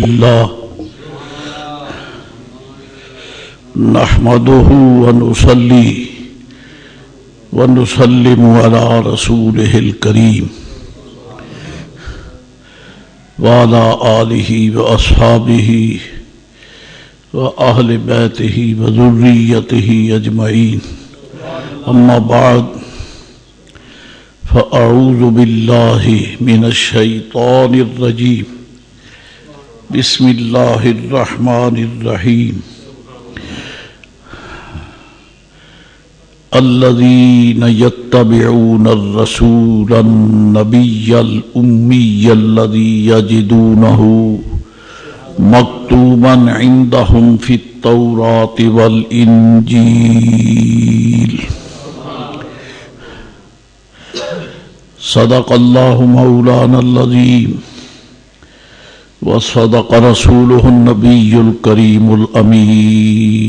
اللہ نحمده ونصلي ونسلم على رسوله الكريم وعلى آله وأصحابه وأهل بيته وذريته أجمعين أما بعد فأعوذ بالله من الشيطان الرجيم بسم الله الرحمن الرحيم الذين يتبعون الرسول النبي الأمي الذي يجدونه مكتوبا عندهم في التوراة والإنجيل صدق الله مولانا العظيم وصدق رسوله النبي الكريم الأمين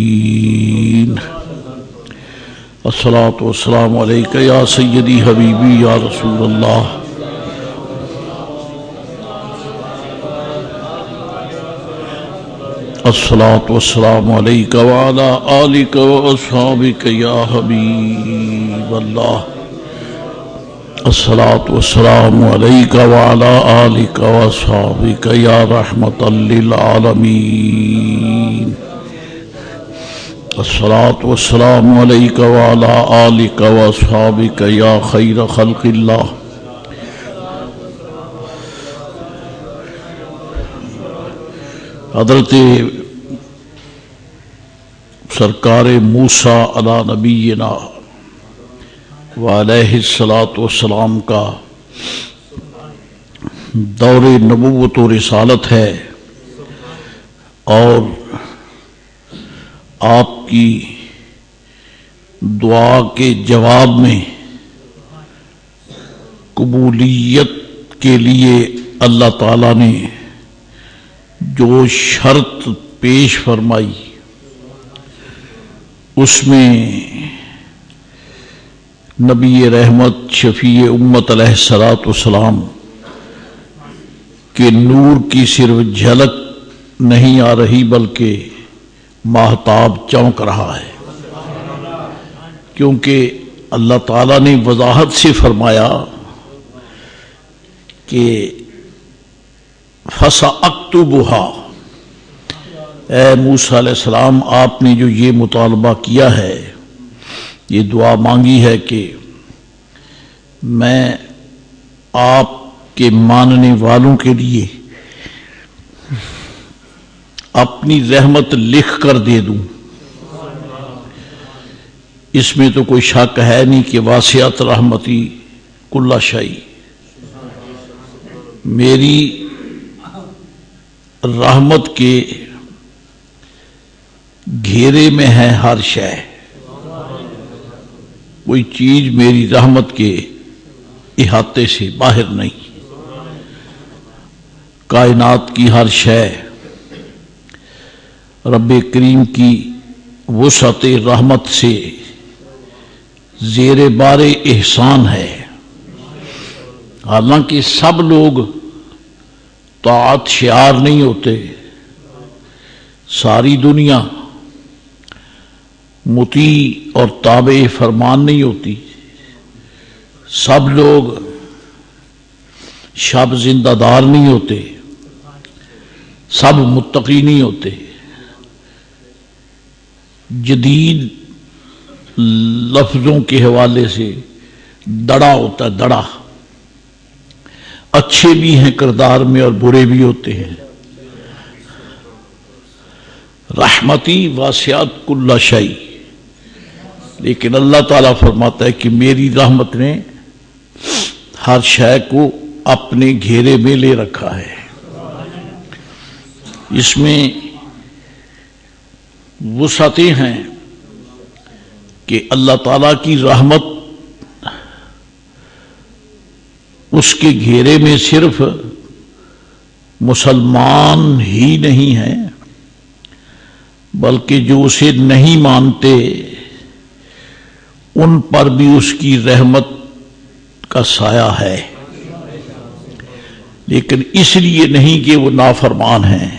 الصلاة والسلام عليك يا سيدي حبيبي يا رسول الله الصلاة والسلام عليك وعلى آلك وأصحابك يا حبيب الله الصلاة والسلام عليك وعلى آلك وأصحابك يا رحمة للعالمين الصلاة والسلام عليك وعلى آلك وأصحابك يا خير خلق الله حضرت سرکار موسیٰ علی نبینا وعلیہ الصلاۃ والسلام کا دور نبوت و رسالت ہے اور آپ کی دعا کے جواب میں قبولیت کے لیے اللہ تعالیٰ نے جو شرط پیش فرمائی اس میں نبی رحمت شفیع امت علیہ الصلاۃ والسلام کے نور کی صرف جھلک نہیں آ رہی بلکہ ماہتاب چمک رہا ہے، کیونکہ اللہ تعالیٰ نے وضاحت سے فرمایا کہ فَسَأَكْتُبُهَا، اے موسیٰ علیہ السلام آپ نے جو یہ مطالبہ کیا ہے، یہ دعا مانگی ہے کہ میں آپ کے ماننے والوں کے لیے اپنی رحمت لکھ کر دے دوں، اس میں تو کوئی شک ہے نہیں کہ واسعت رحمتی کل شیء، میری رحمت کے گھیرے میں ہے ہر شے، کوئی چیز میری رحمت کے احاطے سے باہر نہیں، کائنات کی ہر شے رب کریم کی وسعت رحمت سے زیر بار احسان ہے۔ حالانکہ سب لوگ طاعت شعار نہیں ہوتے، ساری دنیا مطیع اور تابع فرمان نہیں ہوتی، سب لوگ شب زندہ دار نہیں ہوتے، سب متقی نہیں ہوتے، جدید لفظوں کے حوالے سے دڑا ہوتا ہے، دڑا، اچھے بھی ہیں کردار میں اور برے بھی ہوتے ہیں۔ رحمتی واسعت کل شیء، لیکن اللہ تعالیٰ فرماتا ہے کہ میری رحمت نے ہر شے کو اپنے گھیرے میں لے رکھا ہے۔ اس میں وسعتیں ہیں کہ اللہ تعالیٰ کی رحمت اس کے گھیرے میں صرف مسلمان ہی نہیں ہیں بلکہ جو اسے نہیں مانتے ان پر بھی اس کی رحمت کا سایہ ہے، لیکن اس لیے نہیں کہ وہ نافرمان ہیں،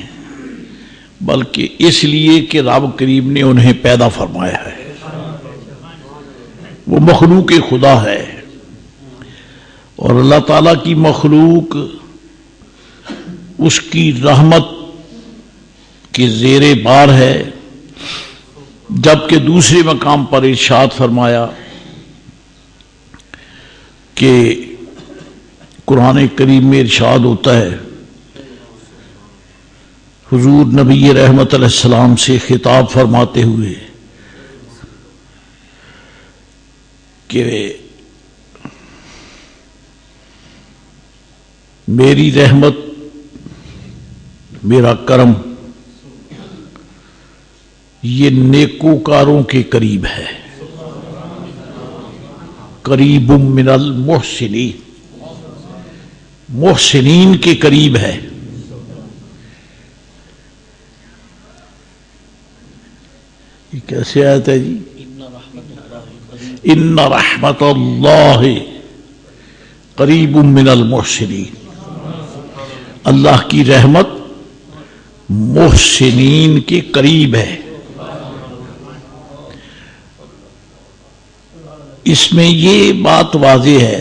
بلکہ اس لیے کہ رب کریم نے انہیں پیدا فرمایا ہے، وہ مخلوق خدا ہے، اور اللہ تعالیٰ کی مخلوق اس کی رحمت کے زیر بار ہے، جبکہ دوسرے مقام پر ارشاد فرمایا کہ قرآن کریم میں ارشاد ہوتا ہے، حضور نبی رحمت علیہ السلام سے خطاب فرماتے ہوئے کہ میری رحمت، میرا کرم یہ نیکوکاروں کے قریب ہے، قریب من المحسنین، محسنین کے قریب ہے۔ یہ کیسے آیت ہے جی؟ ان رحمت اللہ قریب من المحسنین، اللہ کی رحمت محسنین کے قریب ہے۔ اس میں یہ بات واضح ہے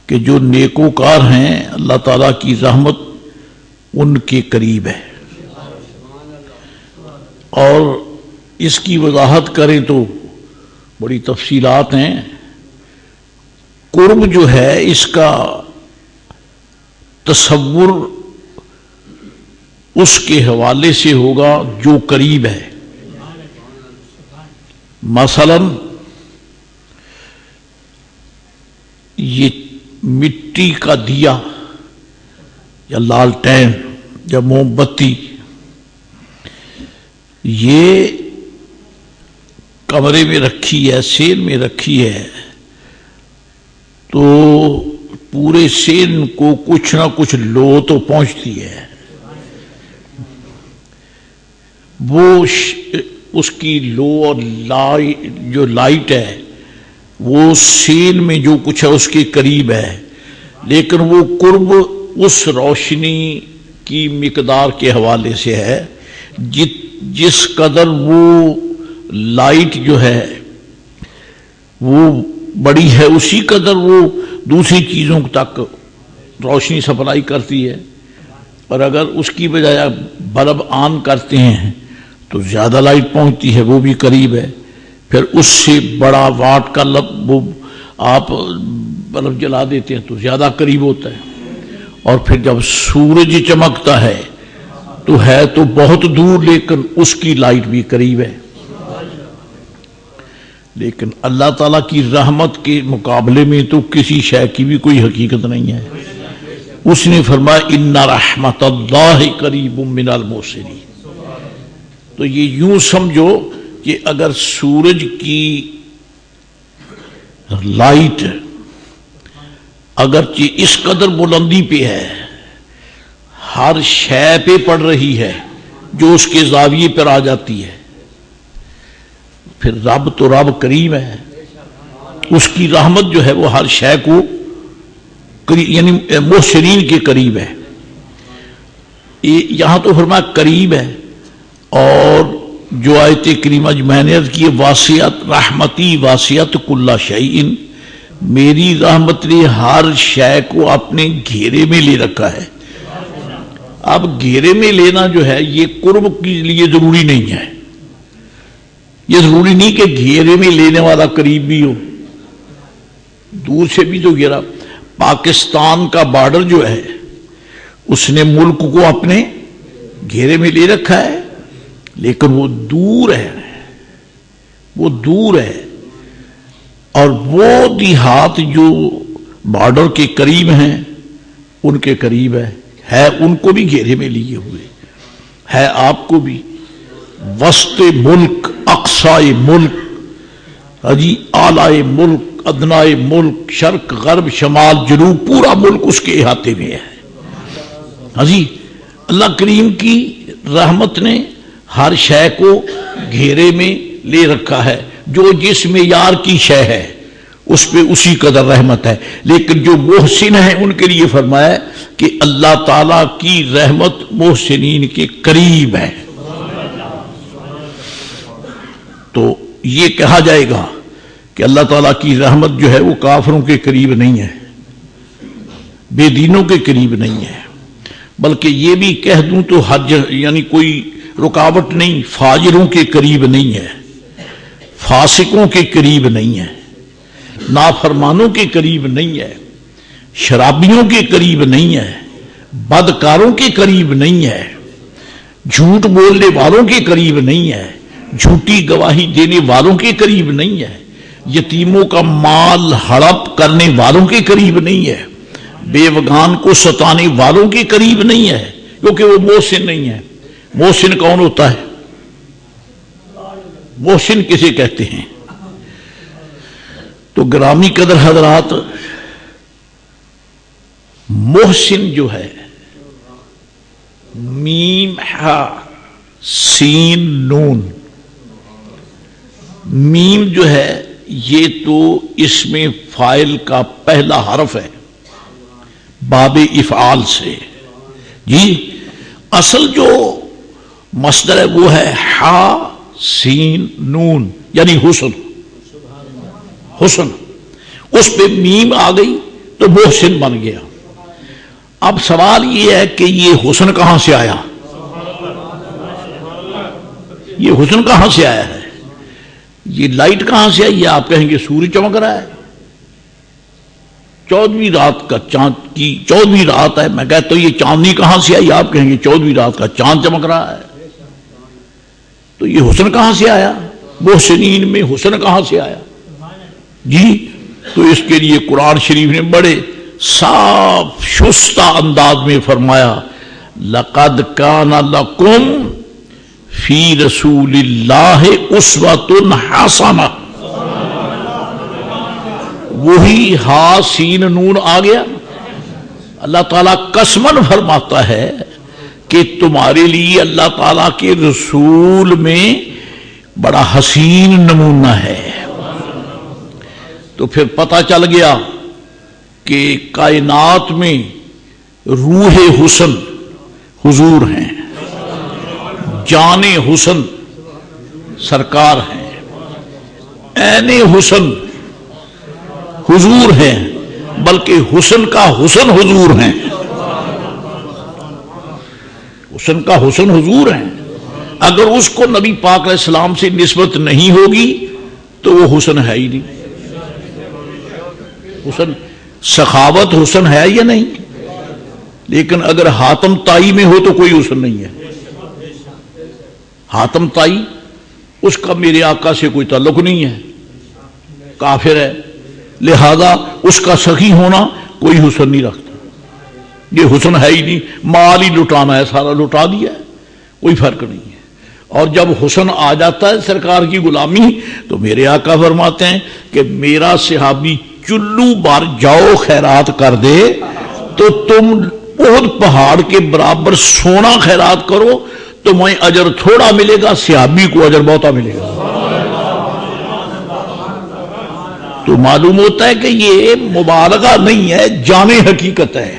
کہ جو نیکوکار ہیں اللہ تعالیٰ کی رحمت ان کے قریب ہے، اور اس کی وضاحت کریں تو بڑی تفصیلات ہیں۔ قرب جو ہے اس کا تصور اس کے حوالے سے ہوگا جو قریب ہے۔ مثلا یہ مٹی کا دیا یا لالٹین یا موم بتی، یہ کمرے میں رکھی ہے، سین میں رکھی ہے، تو پورے سین کو کچھ نہ کچھ لو تو پہنچتی ہے۔ وہ اس کی لو اور جو لائٹ ہے وہ سین میں جو کچھ ہے اس کے قریب ہے، لیکن وہ قرب اس روشنی کی مقدار کے حوالے سے ہے، جس قدر وہ لائٹ جو ہے وہ بڑی ہے اسی قدر وہ دوسری چیزوں تک روشنی سپلائی کرتی ہے، اور اگر اس کی بجائے بلب آن کرتے ہیں تو زیادہ لائٹ پہنچتی ہے، وہ بھی قریب ہے۔ پھر اس سے بڑا واٹ کا وہ آپ بلب جلا دیتے ہیں تو زیادہ قریب ہوتا ہے، اور پھر جب سورج چمکتا ہے تو بہت دور، لیکن اس کی لائٹ بھی قریب ہے۔ لیکن اللہ تعالیٰ کی رحمت کے مقابلے میں تو کسی شے کی بھی کوئی حقیقت نہیں ہے۔ اس نے فرمایا ان رحمت اللہ قریب من المحسنین۔ تو یہ یوں سمجھو کہ اگر سورج کی لائٹ اگرچہ اس قدر بلندی پہ ہے، ہر شے پہ پڑ رہی ہے جو اس کے زاویے پر آ جاتی ہے، پھر رب تو رب کریم ہے، اس کی رحمت جو ہے وہ ہر شے کو یعنی محسنین کے قریب ہے۔ یہاں تو فرمایا قریب ہے، اور جو آیت کریمہ میں نے عرض کی واسعت رحمتی واسعت کل شیء، میری رحمت نے ہر شے کو اپنے گھیرے میں لے رکھا ہے۔ اب گھیرے میں لینا جو ہے یہ قرب کے لیے ضروری نہیں ہے، یہ ضروری نہیں کہ گھیرے میں لینے والا قریب بھی ہو، دور سے بھی تو گھیرا۔ پاکستان کا بارڈر جو ہے اس نے ملک کو اپنے گھیرے میں لے رکھا ہے، لیکن وہ دور ہے، وہ دور ہے، اور وہ دیہات جو بارڈر کے قریب ہیں ان کے قریب ہے ان کو بھی گھیرے میں لیے ہوئے ہے، آپ کو بھی وسط ملک، اقصائے ملک، اعلی ملک، ادنائے ملک، شرق غرب شمال جنوب، پورا ملک اس کے احاطے میں ہے۔ اللہ کریم کی رحمت نے ہر شے کو گھیرے میں لے رکھا ہے، جو جس معیار کی شے ہے اس پہ اسی قدر رحمت ہے. لیکن جو محسن ہیں ان کے لیے فرمایا کہ اللہ تعالیٰ کی رحمت محسنین کے قریب ہے. تو یہ کہا جائے گا کہ اللہ تعالیٰ کی رحمت جو ہے وہ کافروں کے قریب نہیں ہے، بے دینوں کے قریب نہیں ہے، بلکہ یہ بھی کہہ دوں تو حج یعنی کوئی رکاوٹ نہیں، فاجروں کے قریب نہیں ہے، فاسقوں کے قریب نہیں ہے، نافرمانوں کے قریب نہیں ہے، شرابیوں کے قریب نہیں ہے، بدکاروں کے قریب نہیں ہے، جھوٹ بولنے والوں کے قریب نہیں ہے، جھوٹی گواہی دینے والوں کے قریب نہیں ہے، یتیموں کا مال ہڑپ کرنے والوں کے قریب نہیں ہے، بیوگان کو ستانے والوں کے قریب نہیں ہے، کیونکہ وہ محسن نہیں ہے. محسن کون ہوتا ہے؟ محسن کسے کہتے ہیں؟ تو گرامی قدر حضرات، محسن جو ہے میم ہا سین نون، میم جو ہے یہ تو اس میں فاعل کا پہلا حرف ہے باب افعال سے. جی اصل جو مصدر ہے وہ ہے ہا سین نون یعنی حسن. حسن اس پہ میم آ گئی تو محسن بن گیا. اب سوال یہ ہے کہ یہ حسن کہاں سے آیا؟ یہ حسن کہاں سے آیا ہے؟ یہ لائٹ کہاں سے آئی؟ آپ کہیں گے سورج چمک رہا ہے، 14ویں رات کا چاند کی 14ویں رات ہے. میں کہتا ہوں یہ چاندنی کہاں سے آئی؟ آپ کہیں گے 14ویں رات کا چاند چمک رہا ہے. تو یہ حسن کہاں سے آیا؟ محسنین میں حسن کہاں سے آیا؟ جی تو اس کے لیے قرآن شریف نے بڑے صاف شستہ انداز میں فرمایا لقد کان لکم فی رسول اللہ اسوۃ حسنہ. وہی ہا سین نون آ گیا. اللہ تعالیٰ قسماً فرماتا ہے کہ تمہارے لیے اللہ تعالیٰ کے رسول میں بڑا حسین نمونہ ہے. تو پھر پتہ چل گیا کہ کائنات میں روح حسن حضور ہیں، جان حسن سرکار ہیں، عین حسن حضور ہیں، بلکہ حسن کا حسن حضور ہیں. حسن کا حسن حضور ہیں. اگر اس کو نبی پاک علیہ السلام سے نسبت نہیں ہوگی تو وہ حسن ہے ہی نہیں. حسن سخاوت حسن ہے یا نہیں؟ لیکن اگر حاتم تائی میں ہو تو کوئی حسن نہیں ہے. حاتم تائی اس کا میرے آقا سے کوئی تعلق نہیں ہے، کافر ہے، لہذا اس کا سخی ہونا کوئی حسن نہیں رکھتا. یہ حسن ہے ہی نہیں، مال ہی لٹانا ہے، سارا لٹا دیا ہے، کوئی فرق نہیں ہے. اور جب حسن آ جاتا ہے سرکار کی غلامی تو میرے آقا فرماتے ہیں کہ میرا صحابی چلو بار جاؤ خیرات کر دے تو تم احد پہاڑ کے برابر سونا خیرات کرو، تمہیں اجر تھوڑا ملے گا، صحابی کو اجر بہتا ملے گا. تو معلوم ہوتا ہے کہ یہ مبالغہ نہیں ہے، جامع حقیقت ہے.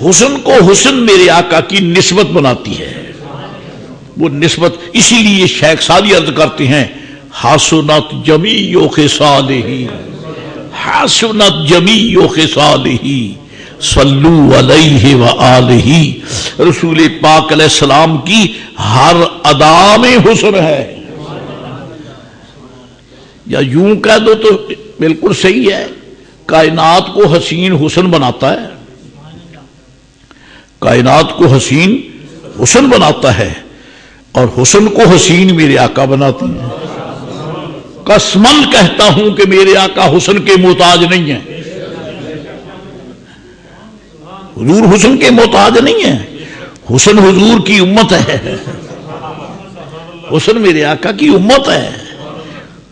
حسن کو حسن میرے آقا کی نسبت بناتی ہے. وہ نسبت اسی لیے شیخ سعدی عرض کرتے ہیں حسنت جمیع خصالہ، حسنت جمیع خصالہ صلو علیہ وآلہ. رسول پاک علیہ السلام کی ہر ادا میں حسن ہے. یا یوں کہہ دو تو بالکل صحیح ہے، کائنات کو حسین حسن بناتا ہے. کائنات کو حسین حسن بناتا ہے اور حسن کو حسین میرے آقا بناتے ہیں. قسماً کہتا ہوں کہ میرے آقا حسن کے محتاج نہیں ہیں. حضور حسن کے محتاج نہیں ہیں، حسن حضور کی امت ہے. حسن میرے آقا کی امت ہے،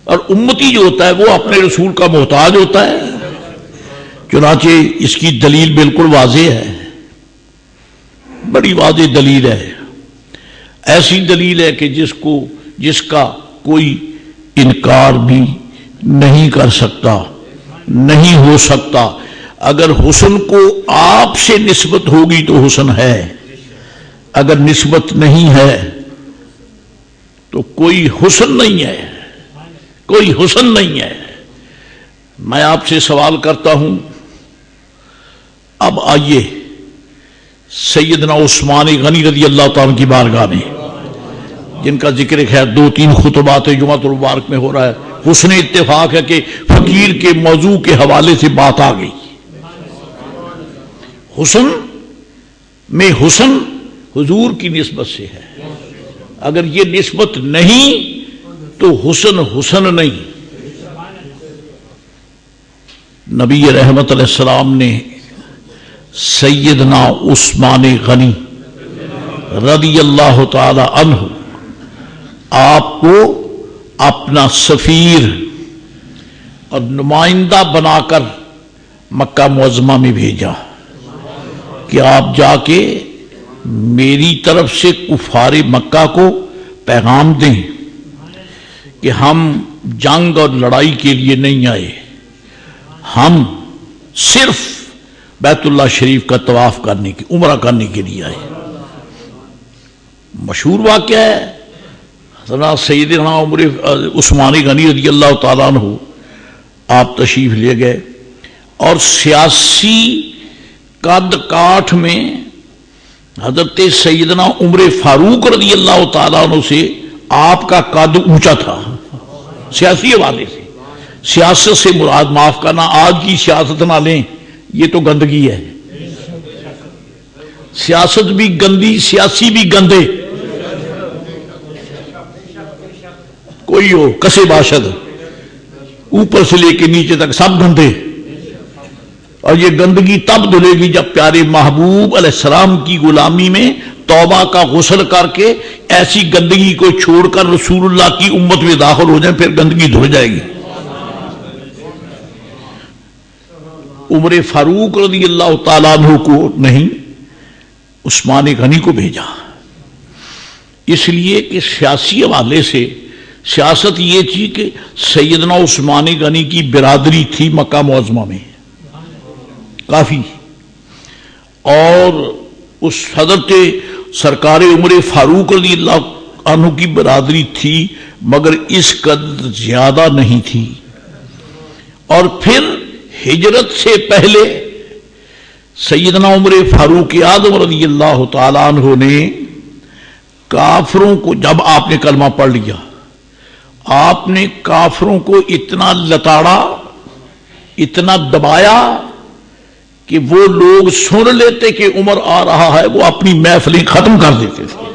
اور امتی جو ہوتا ہے وہ اپنے رسول کا محتاج ہوتا ہے. چنانچہ اس کی دلیل بالکل واضح ہے، بڑی واضح دلیل ہے. ایسی دلیل ہے کہ جس کا کوئی انکار بھی نہیں کر سکتا. نہیں ہو سکتا. اگر حسن کو آپ سے نسبت ہوگی تو حسن ہے، اگر نسبت نہیں ہے تو کوئی حسن نہیں ہے، کوئی حسن نہیں ہے. میں آپ سے سوال کرتا ہوں، اب آئیے سیدنا عثمان غنی رضی اللہ تعالیٰ کی بارگاہ میں، جن کا ذکر خیر 2-3 خطبات جمعۃ المبارک میں ہو رہا ہے. حسن اتفاق ہے کہ فقیر کے موضوع کے حوالے سے بات آ گئی. حسن میں حسن حضور کی نسبت سے ہے، اگر یہ نسبت نہیں تو حسن حسن نہیں. نبی رحمت علیہ السلام نے سیدنا عثمان غنی رضی اللہ تعالی عنہ آپ کو اپنا سفیر اور نمائندہ بنا کر مکہ معظمہ میں بھیجا کہ آپ جا کے میری طرف سے کفار مکہ کو پیغام دیں کہ ہم جنگ اور لڑائی کے لیے نہیں آئے، ہم صرف بیت اللہ شریف کا طواف کرنے کی، عمرہ کرنے کے لیے آئے. مشہور واقعہ ہے، حضرت سیدنا عثمان غنی رضی اللہ تعالیٰ عنہ آپ تشریف لے گئے اور سیاسی قد کاٹھ میں حضرت سیدنا عمر فاروق رضی اللہ تعالیٰ عنہ سے آپ کا قد اونچا تھا سیاسی حوالے سے. سیاست سے مراد، معاف کرنا آج کی سیاست نہ لیں، یہ تو گندگی ہے. سیاست بھی گندی، سیاسی بھی گندے، کوئی ہو کسے باشد، اوپر سے لے کے نیچے تک سب گندے. اور یہ گندگی تب دھلے گی جب پیارے محبوب علیہ السلام کی غلامی میں توبہ کا غسل کر کے ایسی گندگی کو چھوڑ کر رسول اللہ کی امت میں داخل ہو جائیں، پھر گندگی دھل جائے گی. عمر فاروق رضی اللہ تعالیٰ عنہ کو نہیں، عثمان غنی کو بھیجا، اس لیے کہ سیاسی حوالے سے سیاست یہ تھی کہ سیدنا عثمان غنی کی برادری تھی مکہ معظمہ میں کافی، اور اس حضرت سرکار عمر فاروق رضی اللہ عنہ کی برادری تھی مگر اس قدر زیادہ نہیں تھی. اور پھر ہجرت سے پہلے سیدنا عمر فاروق اعظم رضی اللہ تعالیٰ عنہ نے کافروں کو، جب آپ نے کلمہ پڑھ لیا، آپ نے کافروں کو اتنا لتاڑا، اتنا دبایا کہ وہ لوگ سن لیتے کہ عمر آ رہا ہے، وہ اپنی محفلیں ختم کر دیتے تھے،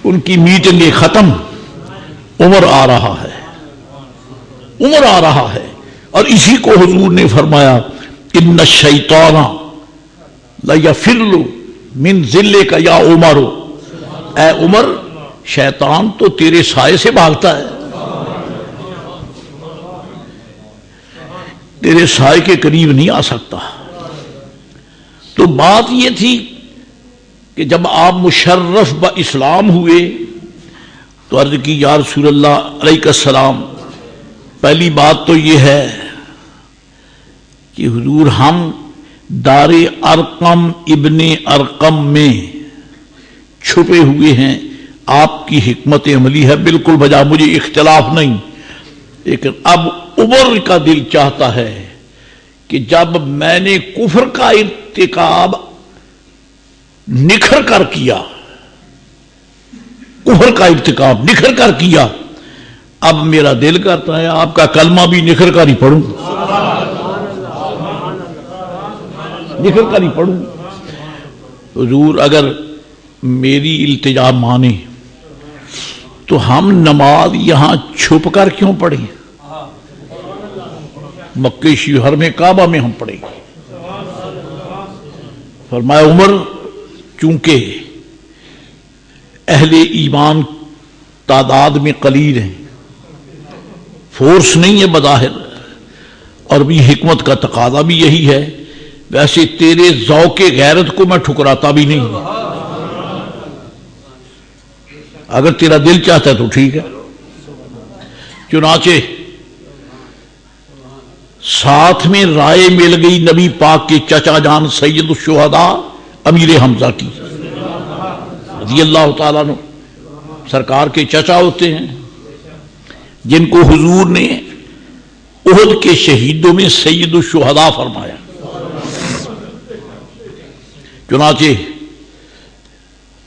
ان کی میٹنگیں ختم. عمر آ رہا ہے، عمر آ رہا ہے. اور اسی کو حضور نے فرمایا ان الشیطان لیفر من ذلک یا عمر، اے عمر شیطان تو تیرے سائے سے بھاگتا ہے، تیرے سائے کے قریب نہیں آ سکتا. تو بات یہ تھی کہ جب آپ مشرف با اسلام ہوئے تو عرض کی یا رسول اللہ علیہ السلام، پہلی بات تو یہ ہے کہ حضور ہم دار ارقم ابن ارقم میں چھپے ہوئے ہیں، آپ کی حکمت عملی ہے بالکل بجا، مجھے اختلاف نہیں. لیکن اب عمر کا دل چاہتا ہے کہ جب میں نے کفر کا ارتکاب نکھر کر کیا، کفر کا ارتکاب نکھر کر کیا، اب میرا دل کرتا ہے آپ کا کلمہ بھی نکھر کر ہی پڑھوں، نکھر کر ہی پڑھوں. حضور اگر میری التجا مانے تو ہم نماز یہاں چھپ کر کیوں پڑھیں؟ مکہ شہر میں کعبہ میں ہم پڑھیں گے. فرمایا عمر چونکہ اہل ایمان تعداد میں قلیل ہیں، فورس نہیں ہے بظاہر، اور بھی حکمت کا تقاضا بھی یہی ہے، ویسے تیرے ذوق غیرت کو میں ٹھکراتا بھی نہیں، اگر تیرا دل چاہتا ہے تو ٹھیک ہے. چنانچہ ساتھ میں رائے مل گئی نبی پاک کے چچا جان سید الشہداء امیر حمزہ کی رضی اللہ تعالیٰ عنہ، سرکار کے چچا ہوتے ہیں، جن کو حضور نے احد کے شہیدوں میں سید الشہداء فرمایا۔ چنانچہ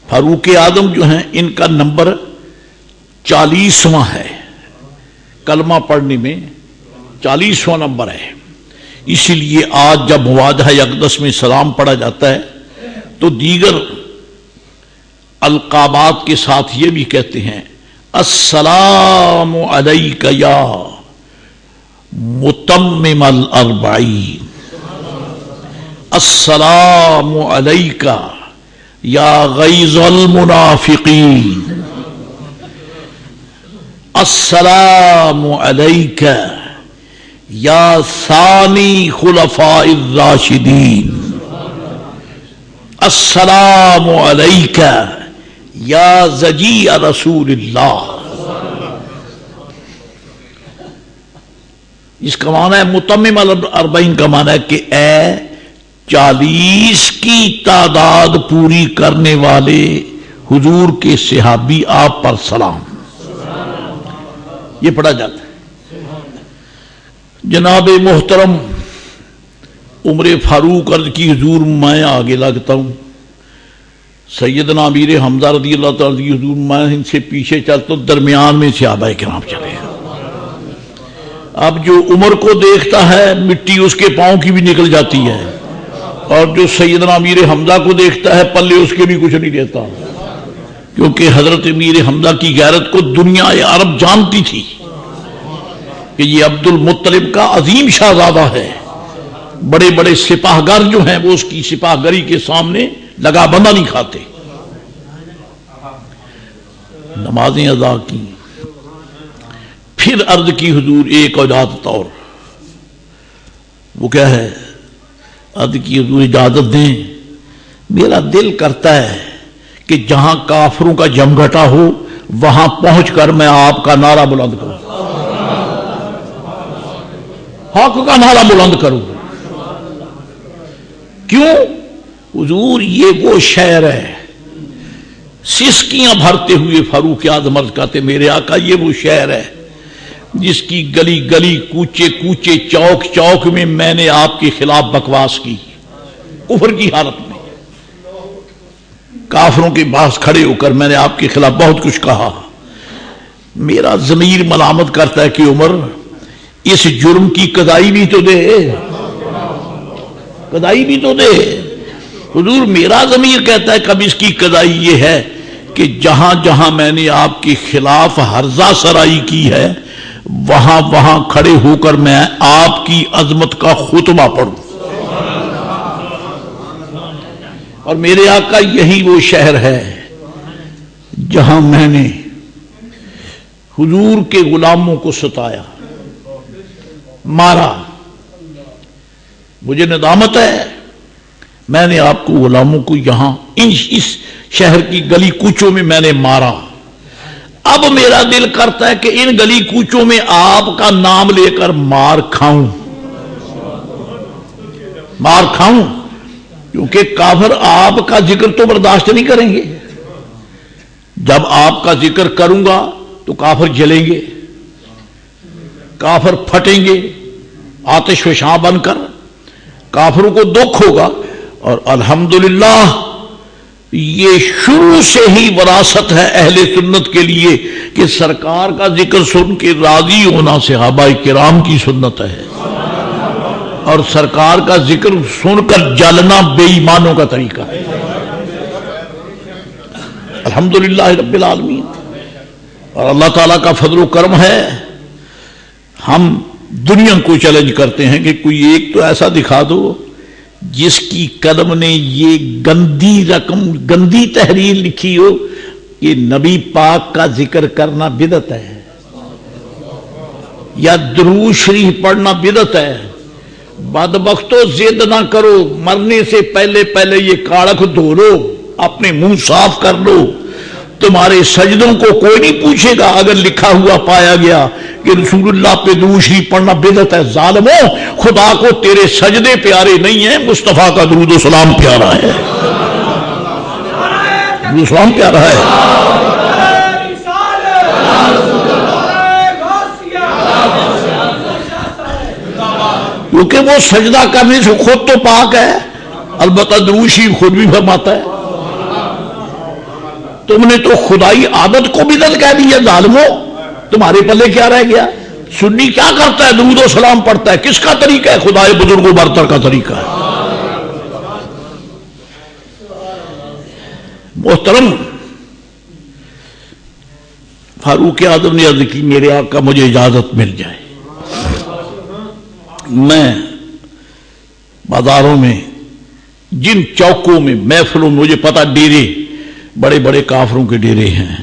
فاروق اعظم جو ہیں ان کا نمبر 40واں ہے، کلمہ پڑھنے میں 40واں نمبر ہے۔ اسی لیے آج جب مواجہہ اقدس میں سلام پڑھا جاتا ہے تو دیگر القابات کے ساتھ یہ بھی کہتے ہیں السلام علیک یا متمم الاربعین، السلام علیک یا غیظ المنافقین، السلام علیک یا ثانی خلفاء الراشدین، السلام علیک یا زجیع رسول اللہ۔ اس کا معنی ہے متمم الاربعین کا معنی ہے کہ اے 40 کی تعداد پوری کرنے والے حضور کے صحابی آپ پر سلام، یہ پڑھا جاتا ہے۔ جناب محترم عمر فاروق عرض کی حضور میں آگے لگتا ہوں، سیدنا امیر حمزہ رضی اللہ تعالیٰ کی حضور میں ان سے پیچھے چلتا ہوں، درمیان میں صحابہ کرام چلے۔ اب جو عمر کو دیکھتا ہے مٹی اس کے پاؤں کی بھی نکل جاتی ہے، اور جو سیدنا امیر حمزہ کو دیکھتا ہے پلے اس کے بھی کچھ نہیں دیتا، کیونکہ حضرت امیر حمزہ کی غیرت کو دنیا عرب جانتی تھی کہ یہ عبد المطلب کا عظیم شہزادہ ہے۔ بڑے بڑے سپاہ گر جو ہیں وہ اس کی سپاہ گری کے سامنے لگا بندہ نہیں کھاتے۔ نمازیں ادا کی، پھر عرض کی حضور ایک اجازت اور، وہ کیا ہے؟ عرض کی حضور اجازت دیں، میرا دل کرتا ہے کہ جہاں کافروں کا جمگھٹا ہو وہاں پہنچ کر میں آپ کا نعرہ بلند کروں، حق کا نعرہ بلند کروں۔ کیوں؟ حضور یہ وہ شعر ہے، سسکیاں بھرتے ہوئے فاروق اعظم عرض کرتے میرے آقا یہ وہ شعر ہے جس کی گلی گلی کوچے کوچے چوک چوک میں میں نے آپ کے خلاف بکواس کی، کفر کی حالت میں کافروں کے پاس کھڑے ہو کر میں نے آپ کے خلاف بہت کچھ کہا۔ میرا ضمیر ملامت کرتا ہے کہ عمر اس جرم کی قضائی بھی تو دے، قضائی بھی تو دے۔ حضور میرا ضمیر کہتا ہے کب اس کی قضائی یہ ہے کہ جہاں جہاں میں نے آپ کے خلاف ہرزہ سرائی کی ہے وہاں وہاں کھڑے ہو کر میں آپ کی عظمت کا خطبہ پڑھوں۔ اور میرے آقا یہی وہ شہر ہے جہاں میں نے حضور کے غلاموں کو ستایا، مارا۔ مجھے ندامت ہے میں نے آپ کو غلاموں کو یہاں اس شہر کی گلی کوچوں میں نے مارا۔ اب میرا دل کرتا ہے کہ ان گلی کوچوں میں آپ کا نام لے کر مار کھاؤں، مار کھاؤں، کیونکہ کافر آپ کا ذکر تو برداشت نہیں کریں گے۔ جب آپ کا ذکر کروں گا تو کافر جلیں گے، کافر پھٹیں گے آتش فشاں بن کر، کافروں کو دکھ ہوگا۔ اور الحمدللہ یہ شروع سے ہی وراثت ہے اہل سنت کے لیے کہ سرکار کا ذکر سن کے راضی ہونا صحابہ کرام کی سنت ہے، اور سرکار کا ذکر سن کر جلنا بے ایمانوں کا طریقہ ہے۔ الحمدللہ رب العالمین۔ اور اللہ تعالیٰ کا فضل و کرم ہے، ہم دنیا کو چیلنج کرتے ہیں کہ کوئی ایک تو ایسا دکھا دو جس کی قلم نے یہ گندی تحریر لکھی ہو کہ نبی پاک کا ذکر کرنا بدعت ہے یا درود شریف پڑھنا بدعت ہے۔ بدبختو ضد نہ کرو، مرنے سے پہلے پہلے یہ کاڑک دھو لو، اپنے منہ صاف کر لو، تمہارے سجدوں کو کوئی نہیں پوچھے گا اگر لکھا ہوا پایا گیا کہ رسول اللہ پہ درود شریف پڑھنا بدعت ہے۔ ظالموں، خدا کو تیرے سجدے پیارے نہیں ہیں، مصطفیٰ کا درود و سلام پیارا ہے، درود و سلام پیارا ہے۔ کیونکہ وہ سجدہ کرنے سے خود تو پاک ہے، البتہ درود شریف خود بھی فرماتا ہے۔ تم نے تو خدائی عادت کو بدعت کہہ دیا، ظالموں، تمہارے پلے کیا رہ گیا؟ سنی کیا کرتا ہے؟ درود و سلام پڑھتا ہے۔ کس کا طریقہ ہے؟ خدائے بزرگ و برتر کا طریقہ ہے۔ محترم، فاروق اعظم نے عرض کی میرے آقا مجھے اجازت مل جائے، میں بازاروں میں جن چوکوں میں محفلوں میں مجھے پتا ڈیرے بڑے بڑے کافروں کے ڈیرے ہیں،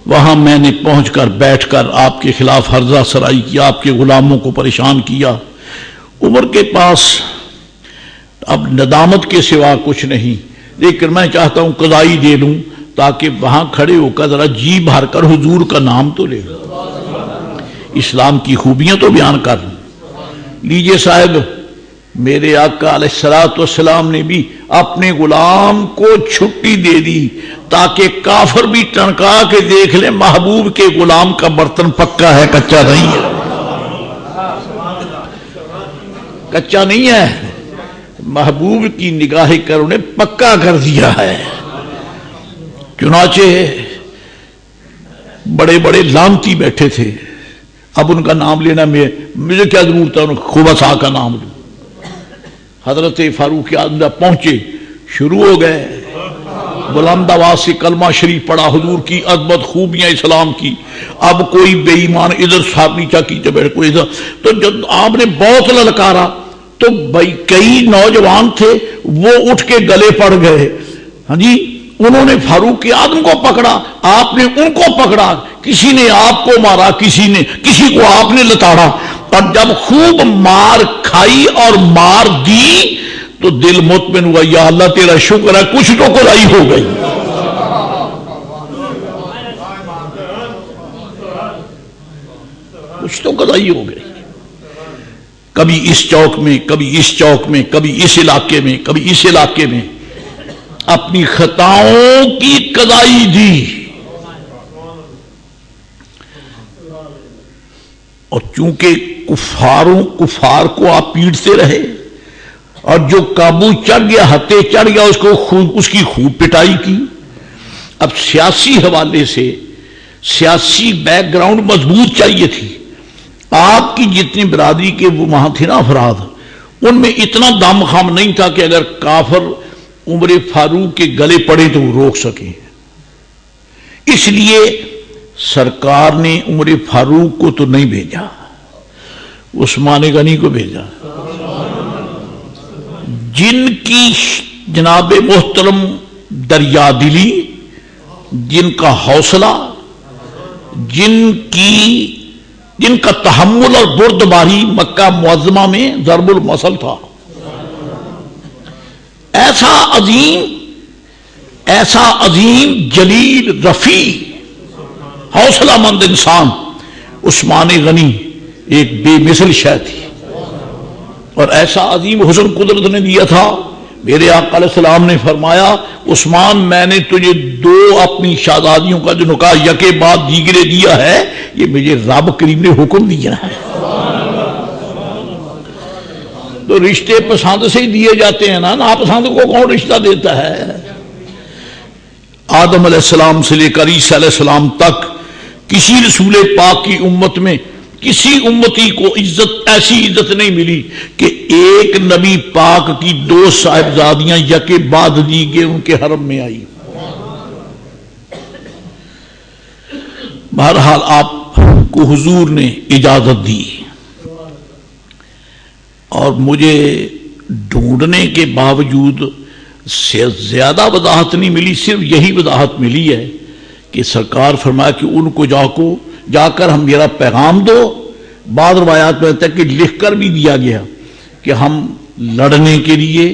وہاں میں نے پہنچ کر بیٹھ کر آپ کے خلاف ہرزہ سرائی کیا، آپ کے غلاموں کو پریشان کیا۔ عمر کے پاس اب ندامت کے سوا کچھ نہیں، لیکن میں چاہتا ہوں قضائی دے لوں تاکہ وہاں کھڑے ہو کر ذرا جی بھر کر حضور کا نام تو لے لوں، اسلام کی خوبیاں تو بیان کر لوں۔ لیجئے صاحب، میرے آقا علیہ الصلوۃ والسلام نے بھی اپنے غلام کو چھٹی دے دی تاکہ کافر بھی ٹنکا کے دیکھ لیں محبوب کے غلام کا برتن پکا ہے، کچا نہیں ہے، کچا نہیں ہے۔ محبوب کی نگاہ کروں نے پکا کر دیا ہے۔ چنانچہ بڑے بڑے لانتی بیٹھے تھے، اب ان کا نام لینا مجھے کیا ضرورت ہے، خبثاء کا نام لوں۔ حضرت فاروق اعظم پہنچے، شروع ہو گئے، بلند آواز سے کلمہ شریف پڑھا، حضور کی عظمت خوبیاں اسلام کی۔ اب کوئی بے ایمان ادھر صحابی چاکی چپیٹ، کوئی ادھر، تو جب آپ نے بہت للکارا تو بھائی کئی نوجوان تھے وہ اٹھ کے گلے پڑ گئے، ہاں جی، انہوں نے فاروق اعظم کو پکڑا، آپ نے ان کو پکڑا، کسی نے آپ کو مارا، کسی کو آپ نے لتاڑا، اور جب خوب مار کھائی اور مار دی تو دل مطمئن ہوا، یا اللہ تیرا شکر ہے کچھ تو قضائی ہو گئی۔ کچھ تو قضائی ہو گئی۔ کبھی اس چوک میں، کبھی اس چوک میں، کبھی اس علاقے میں، کبھی اس علاقے میں اپنی خطاؤں کی قضائی دی۔ اور چونکہ کفار کو آپ پیٹتے رہے اور جو قابو چڑھ گیا، ہتے چڑھ گیا، اس کی خوب پٹائی کی۔ اب سیاسی حوالے سے سیاسی بیک گراؤنڈ مضبوط چاہیے تھی۔ آپ کی جتنی برادری کے وہ وہاں تھے نا افراد، ان میں اتنا دم خم نہیں تھا کہ اگر کافر عمر فاروق کے گلے پڑے تو وہ روک سکے۔ اس لیے سرکار نے عمر فاروق کو تو نہیں بھیجا، عثمان غنی کو بھیجا، جن کی جناب محترم دریا دلی، جن کا حوصلہ، جن کا تحمل اور بردباری مکہ معظمہ میں ضرب المثل تھا۔ ایسا عظیم جلیل رفیع حوصلہ مند انسان عثمان غنی ایک بے مثل شے تھی، اور ایسا عظیم حسن قدرت نے دیا تھا۔ میرے آقا علیہ السلام نے فرمایا، عثمان میں نے تجھے دو اپنی شہزادیوں کا جو نکاح یکے بعد دیگرے دیا ہے، یہ مجھے رب کریم نے حکم دیا ہے۔ تو رشتے پسند سے ہی دیے جاتے ہیں نا، ناپسند کو کون رشتہ دیتا ہے؟ آدم علیہ السلام سے لے کر عیسیٰ علیہ السلام تک کسی رسول پاک کی امت میں کسی امتی کو ایسی عزت نہیں ملی کہ ایک نبی پاک کی دو صاحبزادیاں یکے بعد دیگرے ان کے حرم میں آئی۔ بہرحال آپ کو حضور نے اجازت دی، اور مجھے ڈھونڈنے کے باوجود زیادہ وضاحت نہیں ملی، صرف یہی وضاحت ملی ہے کہ سرکار فرمایا کہ ان کو جا کر ہم میرا پیغام دو۔ بعض روایات میں آتا ہے کہ لکھ کر بھی دیا گیا کہ ہم لڑنے کے لیے،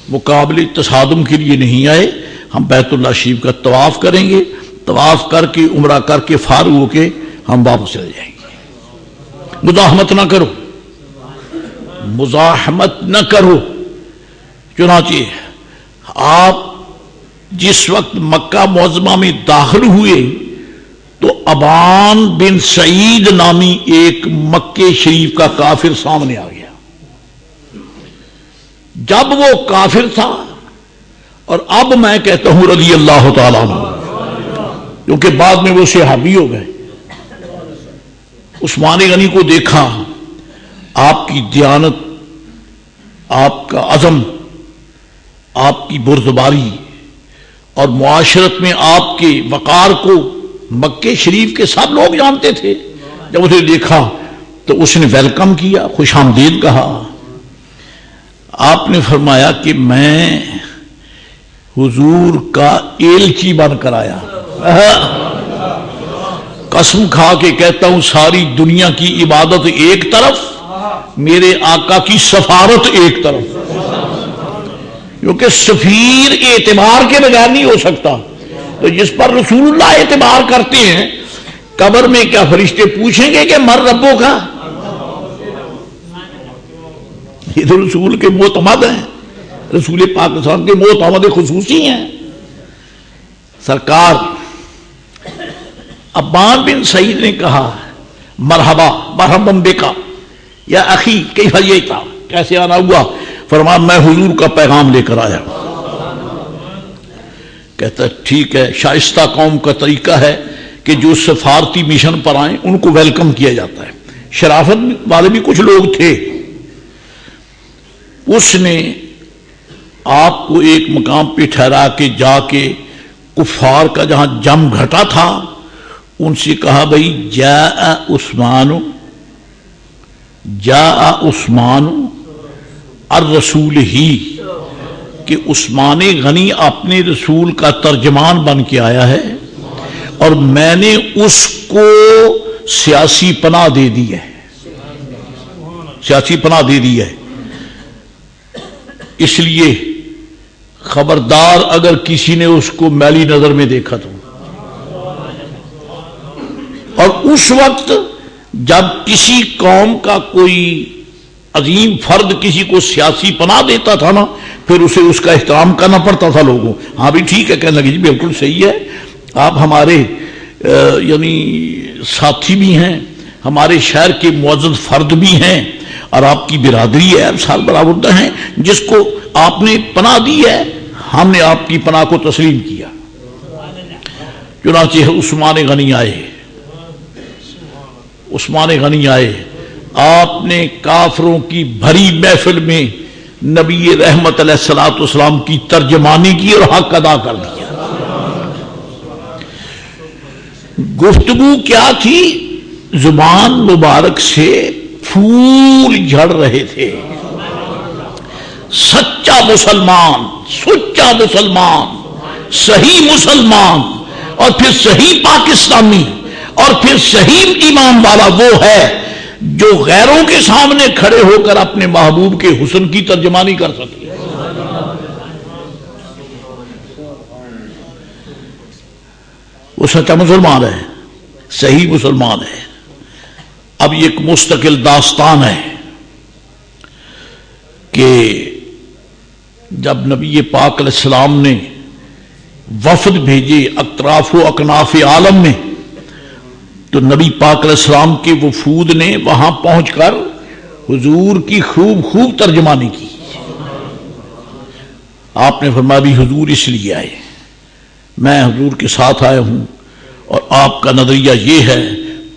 مقابلے تصادم کے لیے نہیں آئے، ہم بیت اللہ شریف کا طواف کریں گے، طواف کر کے عمرہ کر کے فارغ ہو کے ہم واپس چلے جائیں گے۔ مزاحمت نہ کرو، مزاحمت نہ کرو۔ چنانچہ آپ جس وقت مکہ معظمہ میں داخل ہوئے تو ابان بن سعید نامی ایک مکے شریف کا کافر سامنے آ گیا۔ جب وہ کافر تھا، اور اب میں کہتا ہوں رضی اللہ تعالیٰ عنہ، کیونکہ بعد میں وہ صحابی ہو گئے، عثمان غنی کو دیکھا، آپ کی دیانت، آپ کا عزم، آپ کی بردباری اور معاشرت میں آپ کے وقار کو مکے شریف کے سب لوگ جانتے تھے۔ جب اسے دیکھا تو اس نے ویلکم کیا، خوش آمدید کہا۔ آپ نے فرمایا کہ میں حضور کا ایلچی بن کر آیا، قسم کھا کے کہتا ہوں ساری دنیا کی عبادت ایک طرف، میرے آقا کی سفارت ایک طرف، کیونکہ سفیر اعتبار کے بغیر نہیں ہو سکتا۔ تو جس پر رسول اللہ اعتبار کرتے ہیں، قبر میں کیا فرشتے پوچھیں گے کہ مر ربوں کا؟ یہ تو رسول کے معتمد ہیں، رسول پاکستان کے معتمد خصوصی ہیں۔ سرکار ابان بن سعید نے کہا مرحبا مرحبا بکا یا اخی کیف جئت، کیسے آنا ہوا؟ فرمایا میں حضور کا پیغام لے کر آیا۔ کہتا ٹھیک ہے، شائستہ قوم کا طریقہ ہے کہ جو سفارتی مشن پر آئیں ان کو ویلکم کیا جاتا ہے۔ شرافت والے بھی کچھ لوگ تھے۔ اس نے آپ کو ایک مقام پہ ٹھہرا کے جا کے کفار کا جہاں جم گھٹا تھا ان سے کہا بھائی جاء عثمان الرسول ہی، کہ عثمان غنی اپنے رسول کا ترجمان بن کے آیا ہے اور میں نے اس کو سیاسی پناہ دے دی ہے، سیاسی پناہ دے دی ہے۔ اس لیے خبردار اگر کسی نے اس کو میلی نظر میں دیکھا تو۔ اور اس وقت جب کسی قوم کا کوئی عظیم فرد کسی کو سیاسی پناہ دیتا تھا نا، پھر اسے اس کا احترام کرنا پڑتا تھا لوگوں۔ ہاں بھی ٹھیک ہے، کہنے لگے جی بالکل صحیح ہے، آپ ہمارے یعنی ساتھی بھی ہیں، ہمارے شہر کے معزز فرد بھی ہیں، اور آپ کی برادری ہے، سال برابر ہیں، جس کو آپ نے پناہ دی ہے ہم نے آپ کی پناہ کو تسلیم کیا۔ چنانچہ عثمان غنی آئے، عثمان غنی آئے، آپ نے کافروں کی بھری محفل میں نبی رحمت علیہ الصلوۃ والسلام کی ترجمانی کی اور حق ادا کر دیا۔ گفتگو کیا تھی؟ زبان مبارک سے پھول جھڑ رہے تھے۔ سچا مسلمان، سچا مسلمان، صحیح مسلمان، اور پھر صحیح پاکستانی، اور پھر صحیح ایمان والا وہ ہے جو غیروں کے سامنے کھڑے ہو کر اپنے محبوب کے حسن کی ترجمانی کر سکے۔ وہ سچا مسلمان ہے، صحیح مسلمان ہے۔ اب یہ ایک مستقل داستان ہے کہ جب نبی پاک علیہ السلام نے وفد بھیجے اطراف و اکناف عالم میں، تو نبی پاک علیہ السلام کے وفود نے وہاں پہنچ کر حضور کی خوب خوب ترجمانی کی۔ آپ نے فرمایا بھی حضور اس لیے آئے، میں حضور کے ساتھ آیا ہوں، اور آپ کا نظریہ یہ ہے،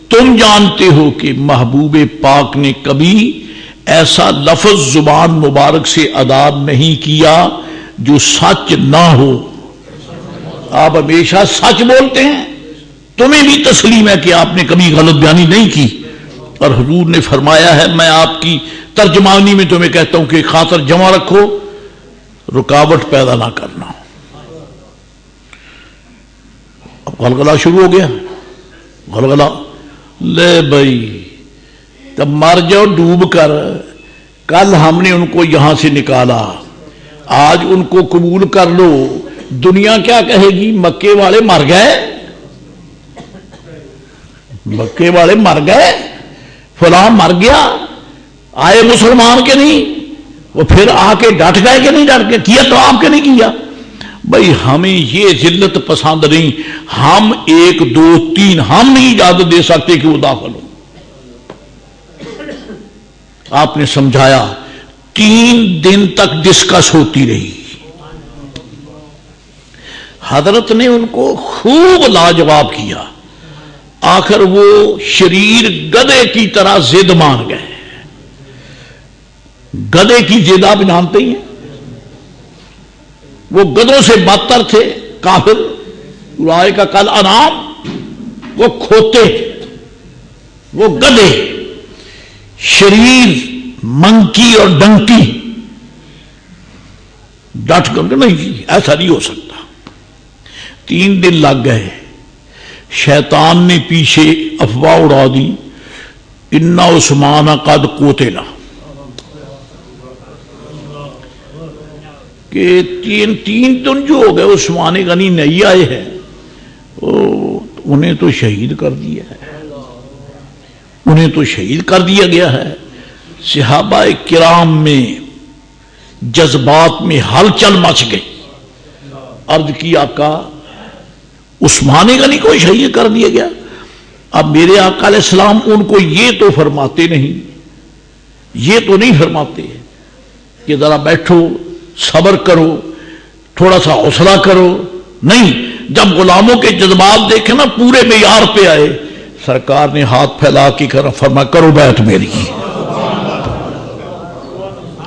تم جانتے ہو کہ محبوب پاک نے کبھی ایسا لفظ زبان مبارک سے ادا نہیں کیا جو سچ نہ ہو۔ آپ ہمیشہ سچ بولتے ہیں، تمہیں بھی تسلیم ہے کہ آپ نے کبھی غلط بیانی نہیں کی۔ اور حضور نے فرمایا ہے میں آپ کی ترجمانی میں تمہیں کہتا ہوں کہ خاطر جمع رکھو، رکاوٹ پیدا نہ کرنا۔ اب غلغلہ شروع ہو گیا، غلغلہ لے بھائی تب مر جاؤ ڈوب کر، کل ہم نے ان کو یہاں سے نکالا، آج ان کو قبول کر لو، دنیا کیا کہے گی؟ مکے والے مر گئے، مکے والے مر گئے، فلاں مر گیا، آئے مسلمان کے نہیں، وہ پھر آ کے ڈٹ گئے کہ نہیں ڈٹ کے کیا تو آپ کے نہیں کیا؟ بھائی ہمیں یہ ذلت پسند نہیں، ہم 1 2 3 ہم نہیں اجازت دے سکتے کہ وہ داخل ہو۔ آپ نے سمجھایا، 3 دن تک ڈسکس ہوتی رہی، حضرت نے ان کو خوب لاجواب کیا، آخر وہ شریر گدھے کی طرح ضد مان گئے۔ گدھے کی ضد آپ جانتے ہی ہیں، وہ گدھوں سے بدتر تھے کافر، اولئک کالانعام، وہ کھوتے، وہ گدھے، شریر منکی اور ڈنکی، ڈٹ کر کے نہیں جی ایسا نہیں ہو سکتا۔ 3 دن لگ گئے، شیطان نے پیچھے افواہ اڑا دی، ان عثمان قد قتل، کہ 3 دن جو ہو گئے عثمان غنی نہیں آئے ہیں، انہیں تو شہید کر دیا ہے، انہیں تو شہید کر دیا گیا ہے۔ صحابہ کرام میں جذبات میں ہلچل مچ گئی، عرض کی آقا عثمان غنی کو شہید کر دیا گیا؟ اب میرے آقا علیہ السلام ان کو یہ تو فرماتے نہیں، یہ تو نہیں فرماتے کہ ذرا بیٹھو صبر کرو تھوڑا سا حوصلہ کرو، نہیں، جب غلاموں کے جذبات دیکھے نا پورے معیار پہ آئے، سرکار نے ہاتھ پھیلا کے فرمایا کرو بیعت میری،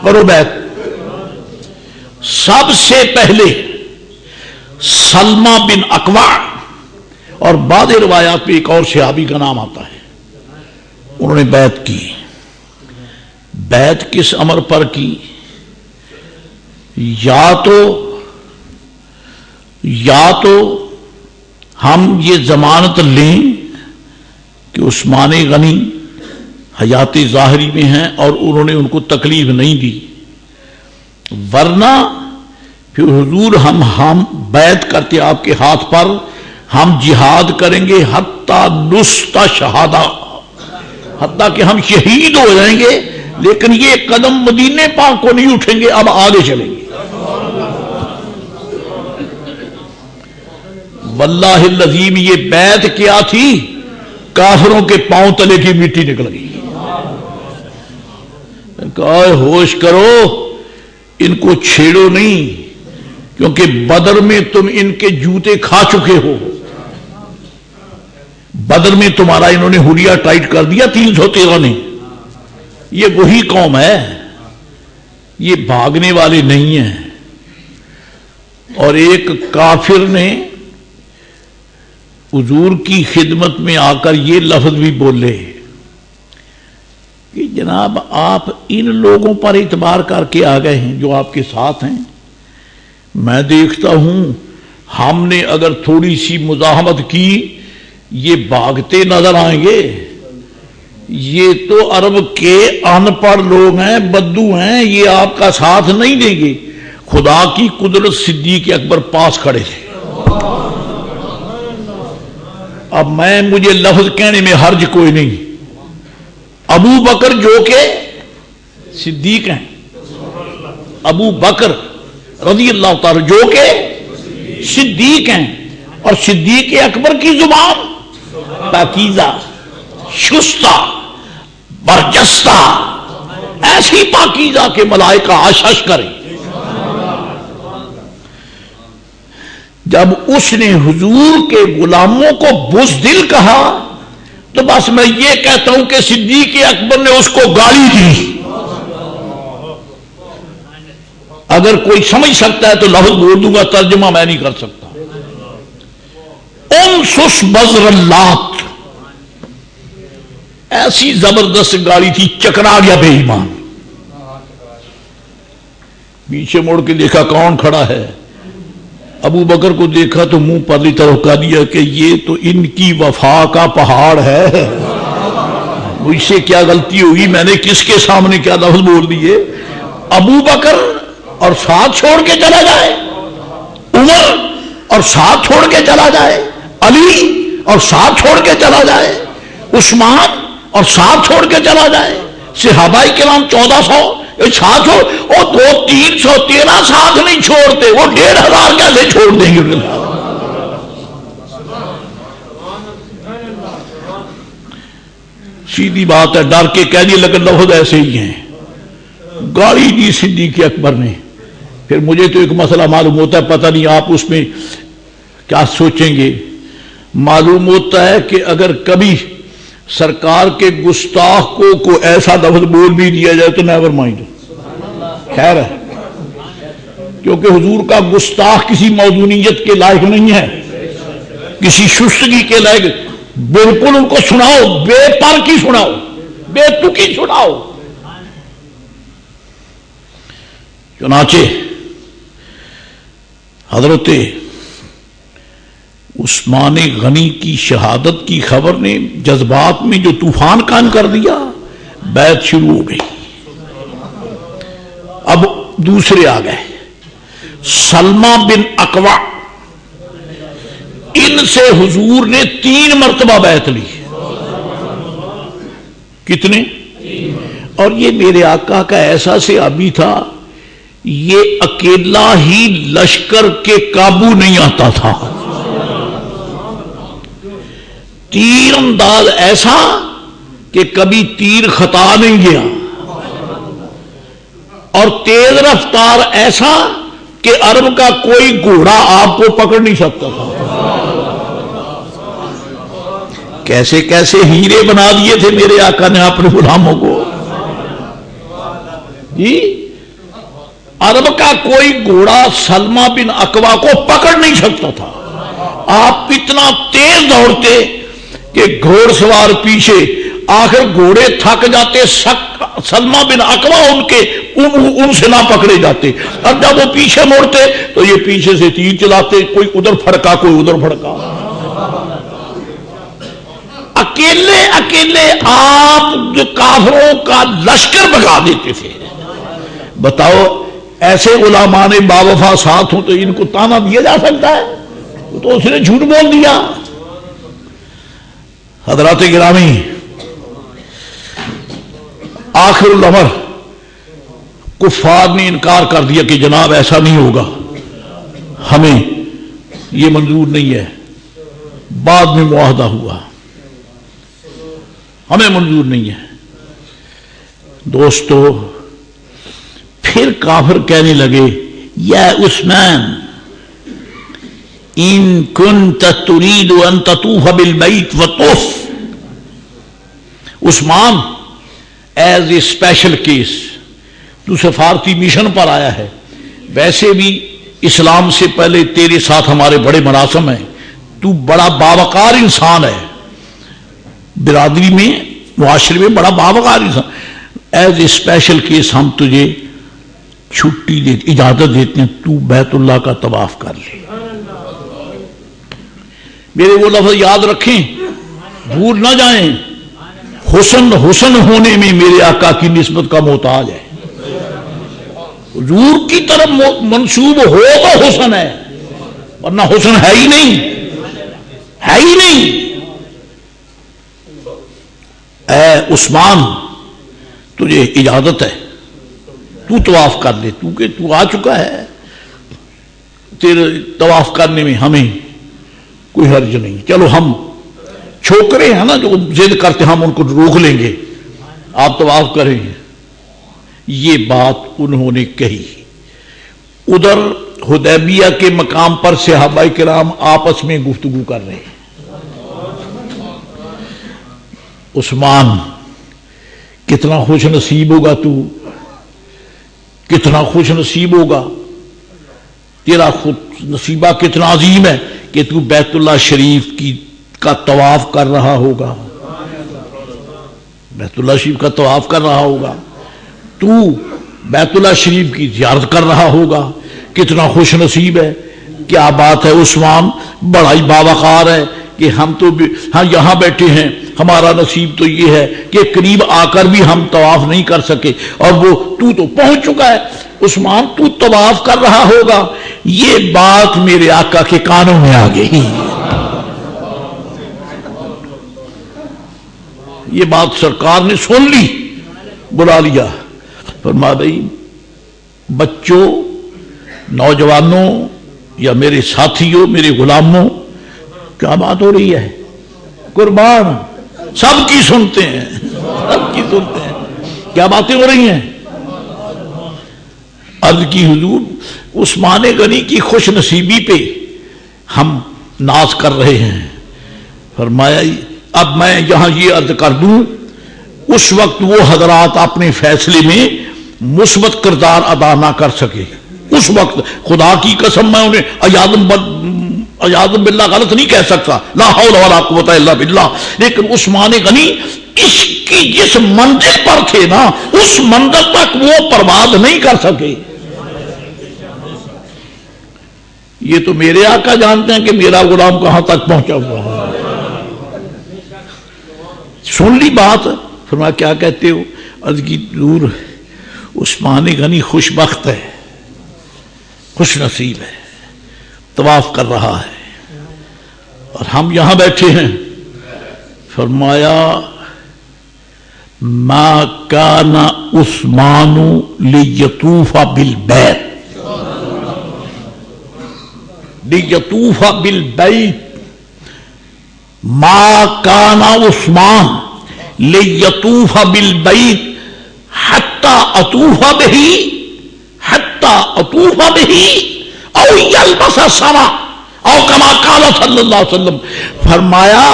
کرو بیعت۔ سب سے پہلے سلمہ بن اکوع، اور بعض روایات میں ایک اور صحابی کا نام آتا ہے، انہوں نے بیعت کی۔ بیعت کس امر پر کی؟ یا تو ہم یہ ضمانت لیں کہ عثمان غنی حیات ظاہری میں ہیں اور انہوں نے ان کو تکلیف نہیں دی، ورنہ پھر حضور ہم بیعت کرتے آپ کے ہاتھ پر، ہم جہاد کریں گے حتی نستا شہادہ، حتیٰ کہ ہم شہید ہو جائیں گے، لیکن یہ قدم مدینے پاک کو نہیں اٹھیں گے، اب آگے چلیں گے۔ واللہ العظیم یہ بیعت کیا تھی؟ کافروں کے پاؤں تلے کی مٹی نکل گئی۔ کہا ہوش کرو، ان کو چھیڑو نہیں، کیونکہ بدر میں تم ان کے جوتے کھا چکے ہو، بدر میں تمہارا انہوں نے حلیہ ٹائٹ کر دیا 313 نے۔ یہ وہی قوم ہے، یہ بھاگنے والے نہیں ہیں۔ اور ایک کافر نے حضور کی خدمت میں آ کر یہ لفظ بھی بولے کہ جناب آپ ان لوگوں پر اعتبار کر کے آ گئے ہیں جو آپ کے ساتھ ہیں، میں دیکھتا ہوں ہم نے اگر تھوڑی سی مزاحمت کی یہ بھاگتے نظر آئیں گے، یہ تو عرب کے ان پڑھ لوگ ہیں، بدو ہیں، یہ آپ کا ساتھ نہیں دیں گے۔ خدا کی قدرت، صدیق اکبر پاس کھڑے تھے۔ اب مجھے لفظ کہنے میں حرج کوئی نہیں، ابو بکر جو کہ صدیق ہیں، ابو بکر رضی اللہ تعالی جو کہ صدیق ہیں، اور صدیق اکبر کی زبان پاکیزہ، شستہ، برجستہ، ایسی پاکیزہ کہ ملائکہ عشش کریں۔ جب اس نے حضور کے غلاموں کو بزدل کہا تو بس میں یہ کہتا ہوں کہ صدیق اکبر نے اس کو گالی دی۔ اگر کوئی سمجھ سکتا ہے تو لفظ بول دوں گا، ترجمہ میں نہیں کر سکتا۔ انسس بزر اللات، ایسی زبردست گالی تھی، چکرا گیا بے ایمان۔ پیچھے مڑ کے دیکھا کون کھڑا ہے، ابو بکر کو دیکھا تو منہ پرلی طرف کر دیا کہ یہ تو ان کی وفا کا پہاڑ ہے، مجھ سے کیا غلطی ہوئی، میں نے کس کے سامنے کیا لفظ بول دیے۔ ابو بکر اور ساتھ چھوڑ کے چلا جائے، عمر اور ساتھ چھوڑ کے چلا جائے، علی اور ساتھ چھوڑ کے چلا جائے، عثمان اور ساتھ چھوڑ کے چلا جائے، صحابہ کرام 1400 ساتھ چھوڑ، اور 200-313 ساتھ نہیں چھوڑتے، وہ 1500 کیسے چھوڑ دیں گے؟ سیدھی بات ہے، ڈر کے کہہ دیا، لیکن لفظ ایسے ہی ہیں۔ گاڑی دی صدیق اکبر نے۔ پھر مجھے تو ایک مسئلہ معلوم ہوتا ہے، پتہ نہیں آپ اس میں کیا سوچیں گے۔ معلوم ہوتا ہے کہ اگر کبھی سرکار کے گستاخ کو کوئی ایسا لفظ بول بھی دیا جائے تو نیور مائنڈ، خیر ہے، کیونکہ حضور کا گستاخ کسی موضوعیت کے لائق نہیں ہے، کسی شستگی کے لائق۔ بالکل ان کو سناؤ، بے پر کی سناؤ، بے تکی سناؤ۔ چنانچہ حضرت عثمان غنی کی شہادت کی خبر نے جذبات میں جو طوفان کان کر دیا، بیعت شروع ہو گئی۔ اب دوسرے آ گئے، سلمہ بن اکوع، ان سے حضور نے 3 مرتبہ بیعت لی۔ کتنے؟ اور یہ میرے آقا کا ایسا صحابی تھا، یہ اکیلا ہی لشکر کے قابو نہیں آتا تھا، تیر انداز ایسا کہ کبھی تیر خطا نہیں گیا، اور تیز رفتار ایسا کہ عرب کا کوئی گھوڑا آپ کو پکڑ نہیں سکتا تھا۔ کیسے کیسے ہیرے بنا دیے تھے میرے آقا نے اپنے غلاموں کو، جی عرب کا کوئی گھوڑا سلمہ بن اکوع کو پکڑ نہیں سکتا تھا۔ آپ اتنا تیز دوڑتے کہ گھوڑ سوار پیچھے، آخر گھوڑے تھک جاتے، سلمہ بن اکوع ان سے نہ پکڑے جاتے، اور جب وہ پیچھے موڑتے تو یہ پیچھے سے تیر چلاتے، کوئی ادھر پھڑکا کوئی ادھر پھڑکا۔ اکیلے اکیلے آپ جو کافروں کا لشکر بھگا دیتے تھے۔ بتاؤ ایسے علماء نے باوفا ساتھ ہوں تو ان کو تانا دیا جا سکتا ہے؟ تو اس نے جھوٹ بول دیا۔ حضرات گرامی، آخر الامر کفار نے انکار کر دیا کہ جناب ایسا نہیں ہوگا، ہمیں یہ منظور نہیں ہے۔ بعد میں معاہدہ ہوا، ہمیں منظور نہیں ہے۔ دوستو پھر کافر کہنے لگے، یا عثمان ان کنت تريد ان تطوف بالبیت وطوف۔ عثمان ایز اے اسپیشل کیس، تو سفارتی مشن پر آیا ہے، ویسے بھی اسلام سے پہلے تیرے ساتھ ہمارے بڑے مراسم ہیں، تو بڑا باوقار انسان ہے، برادری میں معاشرے میں بڑا باوقار انسان، ایز اے اسپیشل کیس ہم تجھے چھٹی دیتے، اجازت دیتے ہیں، تو بیت اللہ کا طواف کر لے۔ میرے وہ لفظ یاد رکھیں، بھول نہ جائیں، حسن ہونے میں میرے آقا کی نسبت کا محتاج ہے۔ حضور کی طرف منسوب ہو تو حسن ہے، ورنہ حسن ہے ہی نہیں، ہے ہی نہیں۔ اے عثمان تجھے اجازت ہے، تو طواف کر لے، تو آ چکا ہے، تیرے طواف کرنے میں ہمیں کوئی حرج نہیں۔ چلو ہم چھوکرے ہیں نا جو ضد کرتے، ہم ان کو روک لیں گے، آپ طواف کریں۔ یہ بات انہوں نے کہی۔ ادھر حدیبیہ کے مقام پر صحابہ کرام آپس میں گفتگو کر رہے ہیں۔ عثمان کتنا خوش نصیب ہوگا تو، کتنا خوش نصیب ہوگا، تیرا خود نصیبہ کتنا عظیم ہے کہ تو بیت اللہ شریف کا طواف کر رہا ہوگا، بیت اللہ شریف کا طواف کر رہا ہوگا، تو بیت اللہ شریف کی زیارت کر رہا ہوگا، کتنا خوش نصیب ہے۔ کیا بات ہے عثمان، بڑا ہی باوقار ہے کہ ہم تو یہاں بیٹھے ہیں، ہمارا نصیب تو یہ ہے کہ قریب آ کر بھی ہم طواف نہیں کر سکے، اور وہ تو پہنچ چکا ہے۔ عثمان تو طواف کر رہا ہوگا، یہ بات میرے آقا کے کانوں میں آ گئی. یہ بات سرکار نے سن لی, بلا لیا, فرما بھائی بچوں, نوجوانوں یا میرے ساتھیوں, میرے غلاموں, کیا بات ہو رہی ہے؟ قربان سب کی سنتے ہیں, سب کی سنتے ہیں, کیا باتیں ہو رہی ہیں؟ عرض کی حضور عثمان غنی کی خوش نصیبی پہ ہم ناز کر رہے ہیں. فرمایا اب میں یہاں یہ عرض کر دوں, اس وقت وہ حضرات اپنے فیصلے میں مثبت کردار ادا نہ کر سکے, اس وقت خدا کی قسم میں انہیں اعاذ باللہ غلط نہیں کہہ سکتا, لا حول ولا قوت الا باللہ, لیکن عثمان غنی اس کی جس منزل پر تھے نا, اس منزل تک وہ پرواز نہیں کر سکے. یہ تو میرے آقا جانتے ہیں کہ میرا غلام کہاں تک پہنچا ہوا ہے. سن لی بات, فرمایا کیا کہتے ہو؟ عرض کی دور عثمان غنی خوش بخت ہے, خوش نصیب ہے, طواف کر رہا ہے اور ہم یہاں بیٹھے ہیں. فرمایا ما کان عثمان لیطوف بالبیت, لیطوف بالبیت, ما کان عثمان لیطوف بالبیت حتی اطوف بہی, حتی اطوف بہی او یلبس سما او کما قال صلی اللہ علیہ وسلم. فرمایا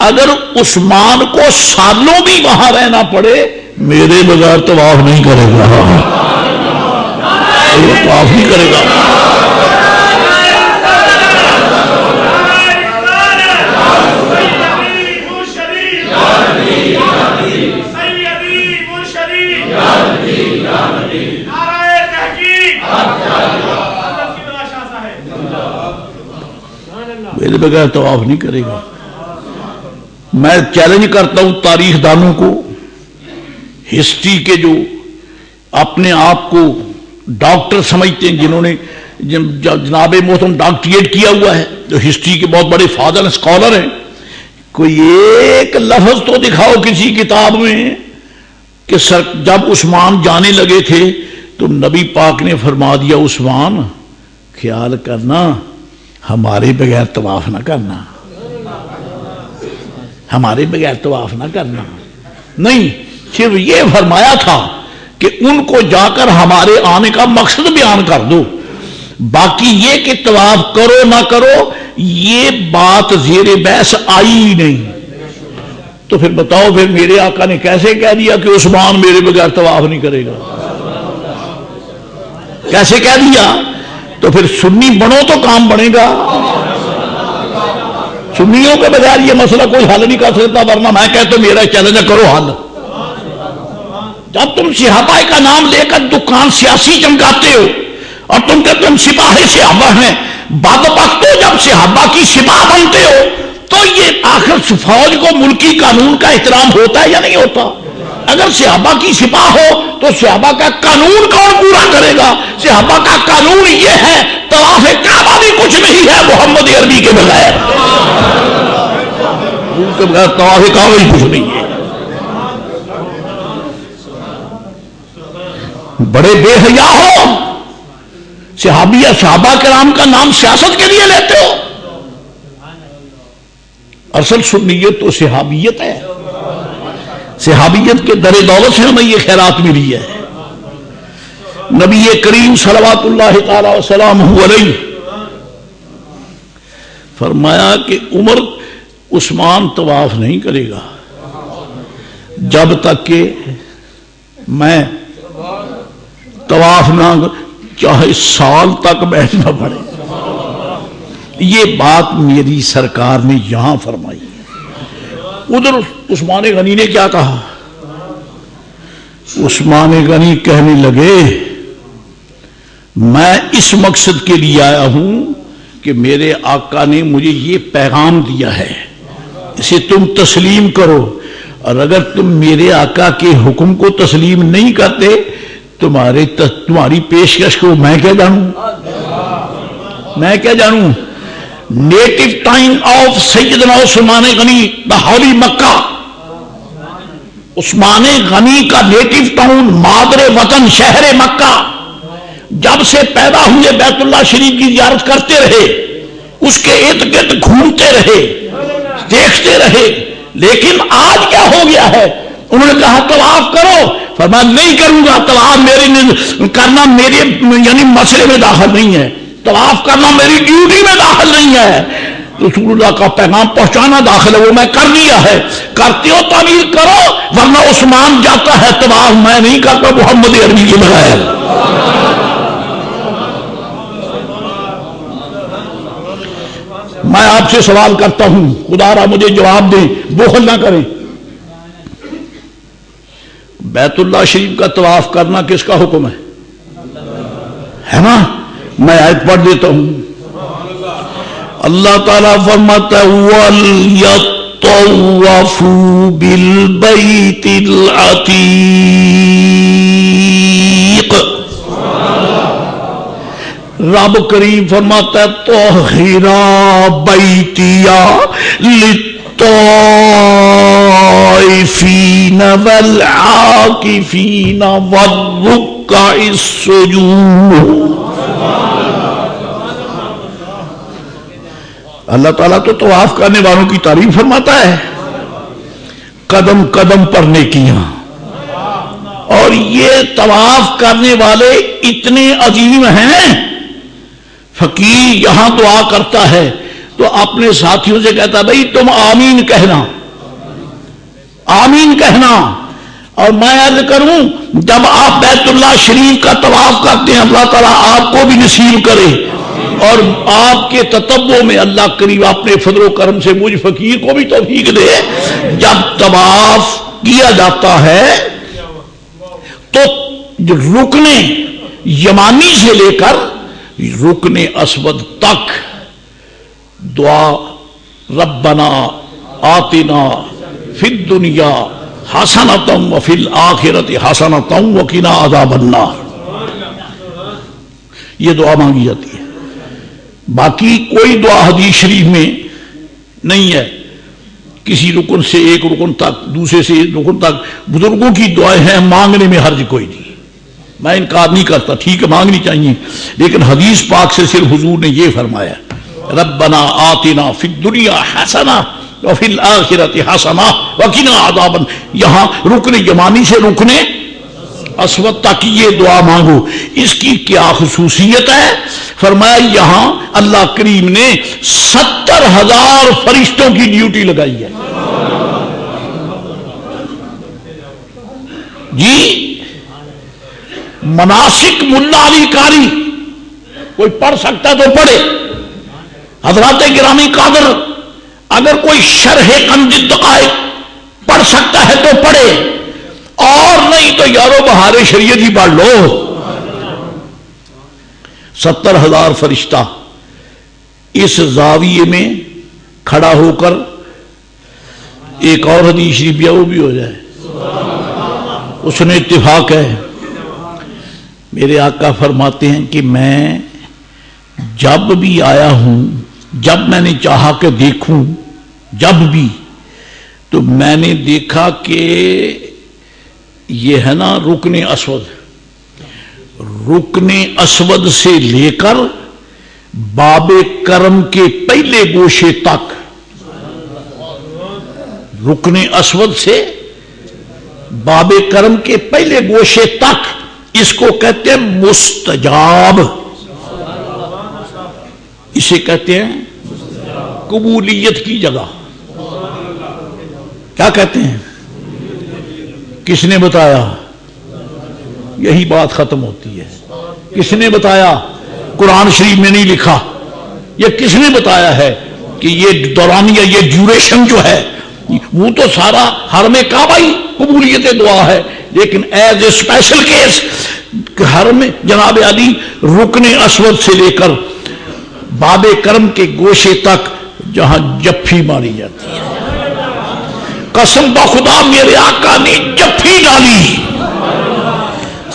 اگر عثمان کو سالوں بھی وہاں رہنا پڑے میرے بغیر طواف نہیں کرے گا, طواف نہیں کرے گا. میرے بغیر طواف نہیں کرے گا. میں چیلنج کرتا ہوں تاریخ دانوں کو, ہسٹری کے جو اپنے آپ کو ڈاکٹر سمجھتے ہیں, جنہوں نے جناب محترم ڈاکٹریٹ کیا ہوا ہے, جو ہسٹری کے بہت بڑے فادر ہیں, اسکالر ہیں, کوئی ایک لفظ تو دکھاؤ کسی کتاب میں کہ جب عثمان جانے لگے تھے تو نبی پاک نے فرما دیا عثمان خیال کرنا ہمارے بغیر طواف نہ کرنا, ہمارے بغیر طواف نہ کرنا. نہیں, صرف یہ فرمایا تھا کہ ان کو جا کر ہمارے آنے کا مقصد بیان کر دو, باقی یہ کہ طواف کرو نہ کرو یہ بات زیر بحث آئی ہی نہیں. تو پھر بتاؤ پھر میرے آقا نے کیسے کہہ دیا کہ عثمان میرے بغیر طواف نہیں کرے گا؟ کیسے کہہ دیا؟ تو پھر سنی بنو تو کام بنے گا. سنیوں کے بغیر یہ مسئلہ کوئی حل نہیں کر سکتا, ورنہ میں کہتا ہوں میرا چیلنج کرو حل. جب تم صحابہ کا نام لے کر دکان سیاسی چمکاتے ہو اور تم کہتے ہم سپاہی صحابہ ہیں, بعد وقت جب صحابہ کی سپاہ بنتے ہو تو یہ آخر فوج کو ملکی قانون کا احترام ہوتا ہے یا نہیں ہوتا؟ اگر صحابہ کی سپاہ ہو تو صحابہ کا قانون کون پورا کرے گا؟ صحابہ کا قانون یہ ہے طواف کعبہ بھی کچھ نہیں ہے محمد عربی کے بغیر, ان کے بغیر طواف کعبہ بھی کچھ نہیں ہے. بڑے بے حیا ہو, صحابہ کرام کا نام سیاست کے لیے لیتے ہو. اصل سنیت تو صحابیت ہے, صحابیت کے در دولت سے ہمیں یہ خیرات ملی ہے. نبی کریم صلوات اللہ تعالی وسلامہ علیہ فرمایا کہ عمر عثمان طواف نہیں کرے گا جب تک کہ میں طواف نہ, چاہے سال تک بیٹھنا پڑے. یہ بات میری سرکار نے یہاں فرمائی. ادھر عثمان غنی نے کیا کہا؟ عثمان غنی کہنے لگے میں اس مقصد کے لیے آیا ہوں کہ میرے آقا نے مجھے یہ پیغام دیا ہے, اسے تم تسلیم کرو, اور اگر تم میرے آقا کے حکم کو تسلیم نہیں کرتے تمہاری پیشکش کو میں کیا جانوں. میں کیا جانوں. نیٹو ٹائم آف سیدنا عثمان غنی دا ہولی مکہ. عثمان غنی کا نیٹو ٹاؤن مادر وطن شہر مکہ جب سے پیدا ہوئے بیت اللہ شریف کی زیارت کرتے رہے, اس کے ارد گرد گھومتے رہے, دیکھتے رہے. لیکن آج کیا ہو گیا ہے؟ انہوں نے کہا طواف کرو. فرمایا نہیں کروں گا. طواف کرنا میرے یعنی مسئلے میں داخل نہیں ہے. طواف کرنا میری ڈیوٹی میں داخل نہیں ہے. رسول اللہ کا پیغام پہنچانا داخل ہے, وہ میں کر لیا ہے. کرتے ہو تعمیر کرو, ورنہ عثمان جاتا ہے طواف, میں نہیں کرتا محمد عربی کے بغیر. میں آپ سے سوال کرتا ہوں, خدا را مجھے جواب دیں, بخل نہ کریں. بیت اللہ شریف کا طواف کرنا کس کا حکم ہے نا؟ میں آیت پڑھ دیتا ہوں. اللہ تعالیٰ فرماتا ہے وَلْيَطَّوَّفُوا بِالْبَيْتِ الْعَتِيقِ. رب کریم فرماتا ہے طَاهِرًا بَيْتِيَا لِلطَّائِفِينَ وَالْعَاكِفِينَ وَالرُّكَّعِ السُّجُودِ. اللہ تعالیٰ تو طواف کرنے والوں کی تعریف فرماتا ہے, قدم قدم پر نیکیاں. اور یہ طواف کرنے والے اتنے عظیم ہیں. فقیر یہاں دعا کرتا ہے تو اپنے ساتھیوں سے کہتا ہے بھائی تم آمین کہنا, آمین کہنا. اور میں عرض کروں جب آپ بیت اللہ شریف کا طواف کرتے ہیں اللہ تعالیٰ آپ کو بھی نصیب کرے, اور آپ کے تتبع میں اللہ کریم اپنے فضل و کرم سے مجھ فقیر کو بھی توفیق دے. جب طواف کیا جاتا ہے تو رکن یمانی سے لے کر رکن اسود تک دعا ربنا آتنا فی الدنیا حسنۃ وفی الآخرۃ حسنۃ وقنا عذاب النار, یہ دعا مانگی جاتی ہے. باقی کوئی دعا حدیث شریف میں نہیں ہے. کسی رکن سے ایک رکن تک, دوسرے سے ایک رکن تک بزرگوں کی دعائیں ہیں, مانگنے میں حرج کوئی نہیں. میں انکار نہیں کرتا, ٹھیک ہے مانگنی چاہیے, لیکن حدیث پاک سے صرف حضور نے یہ فرمایا ربنا آتنا فی الدنیا حسنہ وفی الآخرۃ حسنہ وقنا عذاب. یہاں رکن یمانی سے رکن اسود تک یہ دعا مانگو. اس کی کیا خصوصیت ہے؟ فرمایا یہاں اللہ کریم نے 70,000 فرشتوں کی ڈیوٹی لگائی ہے. جی مناسک ملا علی قاری کوئی پڑھ سکتا تو پڑھے. حضرات گرامی قادر اگر کوئی شرح کنز الدقائق پڑھ سکتا ہے تو پڑھے, اور نہیں تو یارو بہار شریعت ہی پڑھ لو. 70,000 فرشتہ اس زاویے میں کھڑا ہو کر ایک اور حدیث شریف وہ بھی ہو جائے, اس نے اتفاق ہے. میرے آقا فرماتے ہیں کہ میں جب بھی آیا ہوں, جب میں نے چاہا کہ دیکھوں, جب بھی, تو میں نے دیکھا کہ یہ ہے نا رکن اسود, رکن اسود سے لے کر باب کرم کے پہلے گوشے تک, رکن اسود سے باب کرم کے پہلے گوشے تک, اس کو کہتے ہیں مستجاب. اسے کہتے ہیں قبولیت کی جگہ. کیا کہتے ہیں؟ کس نے بتایا؟ یہی بات ختم ہوتی ہے. کس نے بتایا؟ قرآن شریف میں نہیں لکھا. یہ کس نے بتایا ہے کہ یہ دورانیہ, یہ ڈیوریشن جو ہے وہ تو سارا حرم کعبہ ہی قبولیت دعا ہے, لیکن ایز اے اسپیشل کیس حرم جناب علی رکن اسود سے لے کر باب کرم کے گوشے تک جہاں جفی ماری جاتی ہے. قسم بخدا میرے آقا نے جفی ڈالی.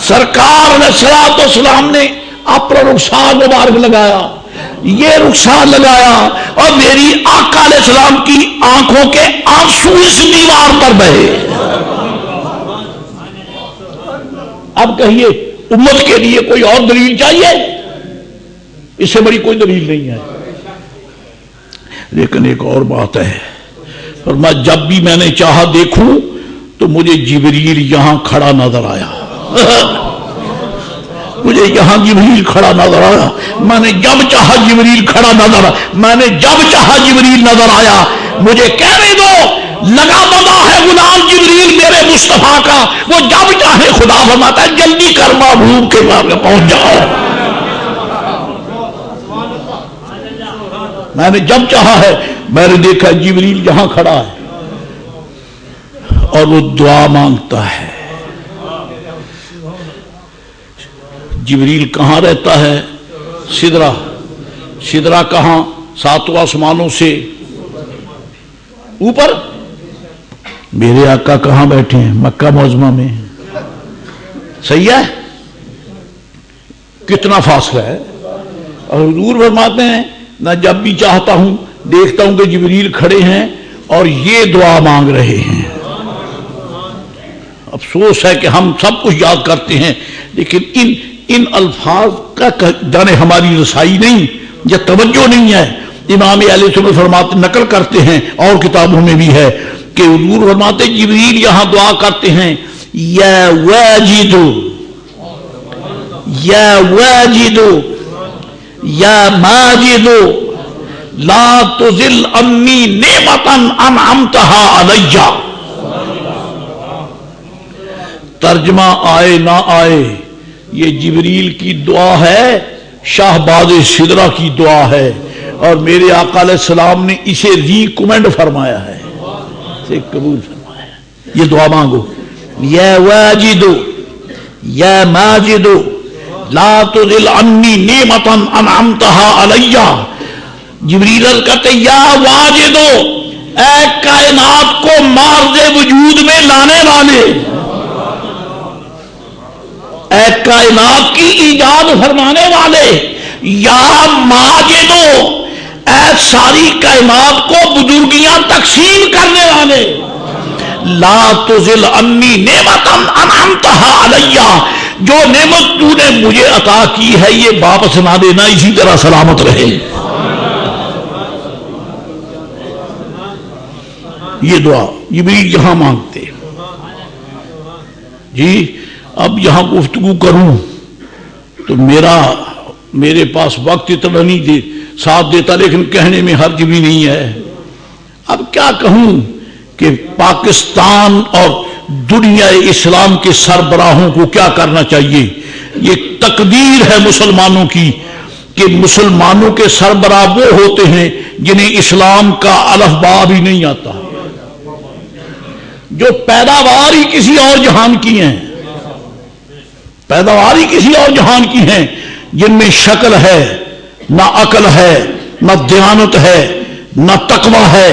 سرکار علیہ الصلوۃ والسلام نے اپنا رخسار مبارک لگایا, یہ رخسار لگایا اور میری آقا علیہ السلام کی آنکھوں کے آنسو اس دیوار پر بہے. اب کہیے امت کے لیے کوئی اور دلیل چاہیے؟ اس سے بڑی کوئی دلیل نہیں ہے. لیکن ایک اور بات ہے، فرمایا جب بھی میں نے چاہا دیکھوں تو مجھے جبریل یہاں کھڑا نظر آیا. مجھے یہاں جبریل کھڑا نظر آیا. میں نے جب چاہا جبریل کھڑا نظر آیا. میں نے جب چاہا جبریل نظر آیا. مجھے کہنے دو لگا بندہ ہے غلام جبریل میرے مصطفیٰ کا، وہ جب چاہے خدا فرماتا ہے جلدی کر محبوب کے پاس پہنچ جاؤ. میں نے جب چاہا ہے، میں نے دیکھا جبریل یہاں کھڑا ہے اور وہ دعا مانگتا ہے. جبریل کہاں رہتا ہے؟ سدرہ. سدرہ کہاں؟ 7 آسمانوں سے اوپر. میرے آقا کہاں بیٹھے ہیں؟ مکہ معظمہ میں. صحیح ہے؟ کتنا فاصلہ ہے. اور حضور فرماتے ہیں نہ جب بھی چاہتا ہوں دیکھتا ہوں کہ جبریل کھڑے ہیں اور یہ دعا مانگ رہے ہیں. افسوس ہے کہ ہم سب کچھ یاد کرتے ہیں لیکن ان الفاظ کا جانے ہماری رسائی نہیں یا توجہ نہیں ہے. امام علیہ السلام فرماتے نقل کرتے ہیں اور کتابوں میں بھی ہے کہ حضور فرماتے جبریل یہاں دعا کرتے ہیں یا واجد یا واجد یا ماجد لا تزل انی نعمتا انعمتها علی. ترجمہ آئے نہ آئے یہ جبریل کی دعا ہے، شاہباز سدرہ کی دعا ہے اور میرے آقا علیہ السلام نے اسے ریکمینڈ فرمایا ہے، اسے قبول فرمایا ہے. یہ دعا مانگو یا واجد یا ماجد لا تزل انی نعمتا انعمتها علی. جبریل کہتے یا واجد اے کائنات کو مارد وجود میں لانے والے، اے کائنات کی ایجاد فرمانے والے، یا ماجدو اے ساری کائنات کو بزرگیاں تقسیم کرنے والے، لا تزل انی نعمتا انعمتها علی. جو نعمت تو نے مجھے عطا کی ہے یہ واپس نہ دینا، اسی طرح سلامت رہے. یہ دعا جبریل یہاں مانگتے. جی اب یہاں گفتگو کروں تو میرے پاس وقت اتنا نہیں ساتھ دیتا، لیکن کہنے میں حرج بھی نہیں ہے. اب کیا کہوں کہ پاکستان اور دنیا اسلام کے سربراہوں کو کیا کرنا چاہیے. یہ تقدیر ہے مسلمانوں کی کہ مسلمانوں کے سربراہ وہ ہوتے ہیں جنہیں اسلام کا الف با بھی نہیں آتا، جو پیداوار ہی کسی اور جہان کی ہیں، پیداوار ہی کسی اور جہان کی ہیں، جن میں شکل ہے نہ عقل ہے نہ دیانت ہے نہ تقوی ہے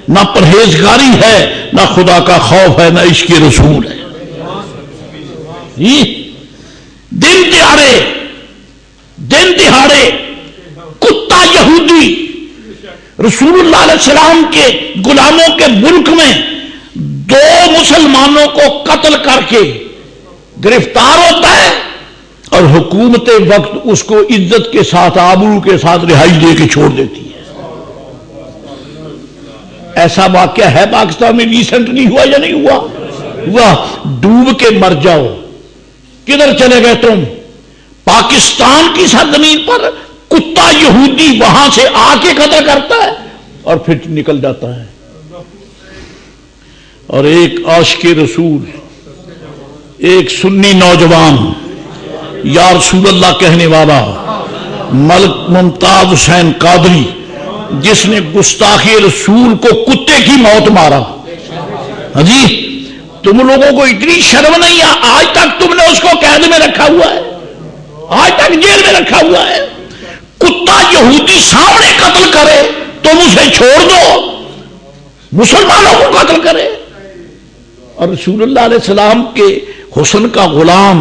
نہ پرہیزگاری ہے نہ خدا کا خوف ہے نہ عشق رسول ہے. دن دہاڑے کتا یہودی رسول اللہ علیہ السلام کے غلاموں کے ملک میں 2 مسلمانوں کو قتل کر کے گرفتار ہوتا ہے اور حکومت وقت اس کو عزت کے ساتھ آبرو کے ساتھ رہائی دے کے چھوڑ دیتی ہے. ایسا واقعہ ہے پاکستان میں ریسنٹلی ہوا یا نہیں ہوا؟ ہوا. ڈوب کے مر جاؤ. کدھر چلے گئے تم؟ پاکستان کی سرزمین پر کتا یہودی وہاں سے آ کے قتل کرتا ہے اور پھر نکل جاتا ہے. اور ایک عاشق رسول، ایک سنی نوجوان یا رسول اللہ کہنے والا ملک ممتاز حسین قادری، جس نے گستاخی رسول کو کتے کی موت مارا. ہاں جی، تم لوگوں کو اتنی شرم نہیں ہے؟ آج تک تم نے اس کو قید میں رکھا ہوا ہے، آج تک جیل میں رکھا ہوا ہے. کتا یہودی سامنے قتل کرے تم اسے چھوڑ دو، مسلمانوں کو قتل کرے. اور رسول اللہ علیہ السلام کے حسن کا غلام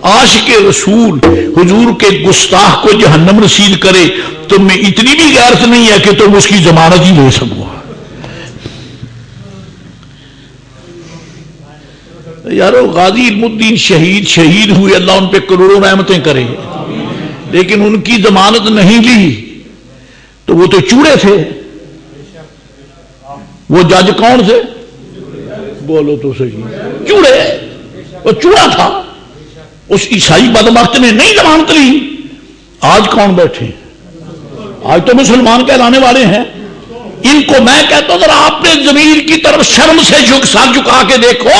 عاشق رسول حضور کے گستاخ کو جہنم رسید کرے، تم میں اتنی بھی غیرت نہیں ہے کہ تم اس کی ضمانت ہی لے سکو۔ یارو غازی علم الدین شہید ہوئے، اللہ ان پہ کروڑوں رحمتیں کرے، لیکن ان کی ضمانت نہیں لی تو وہ تو چوڑے تھے۔ وہ جج کون تھے؟ بولو تو صحیح، چوڑے، وہ چوڑا تھا۔ اس عیسائی بدبخت نے نہیں ضمانت لی۔ آج کون بیٹھے؟ آج تو مسلمان کہلانے والے ہیں۔ ان کو میں کہتا ہوں ذرا اپنے ضمیر کی طرف شرم سے سر جھکا کے دیکھو،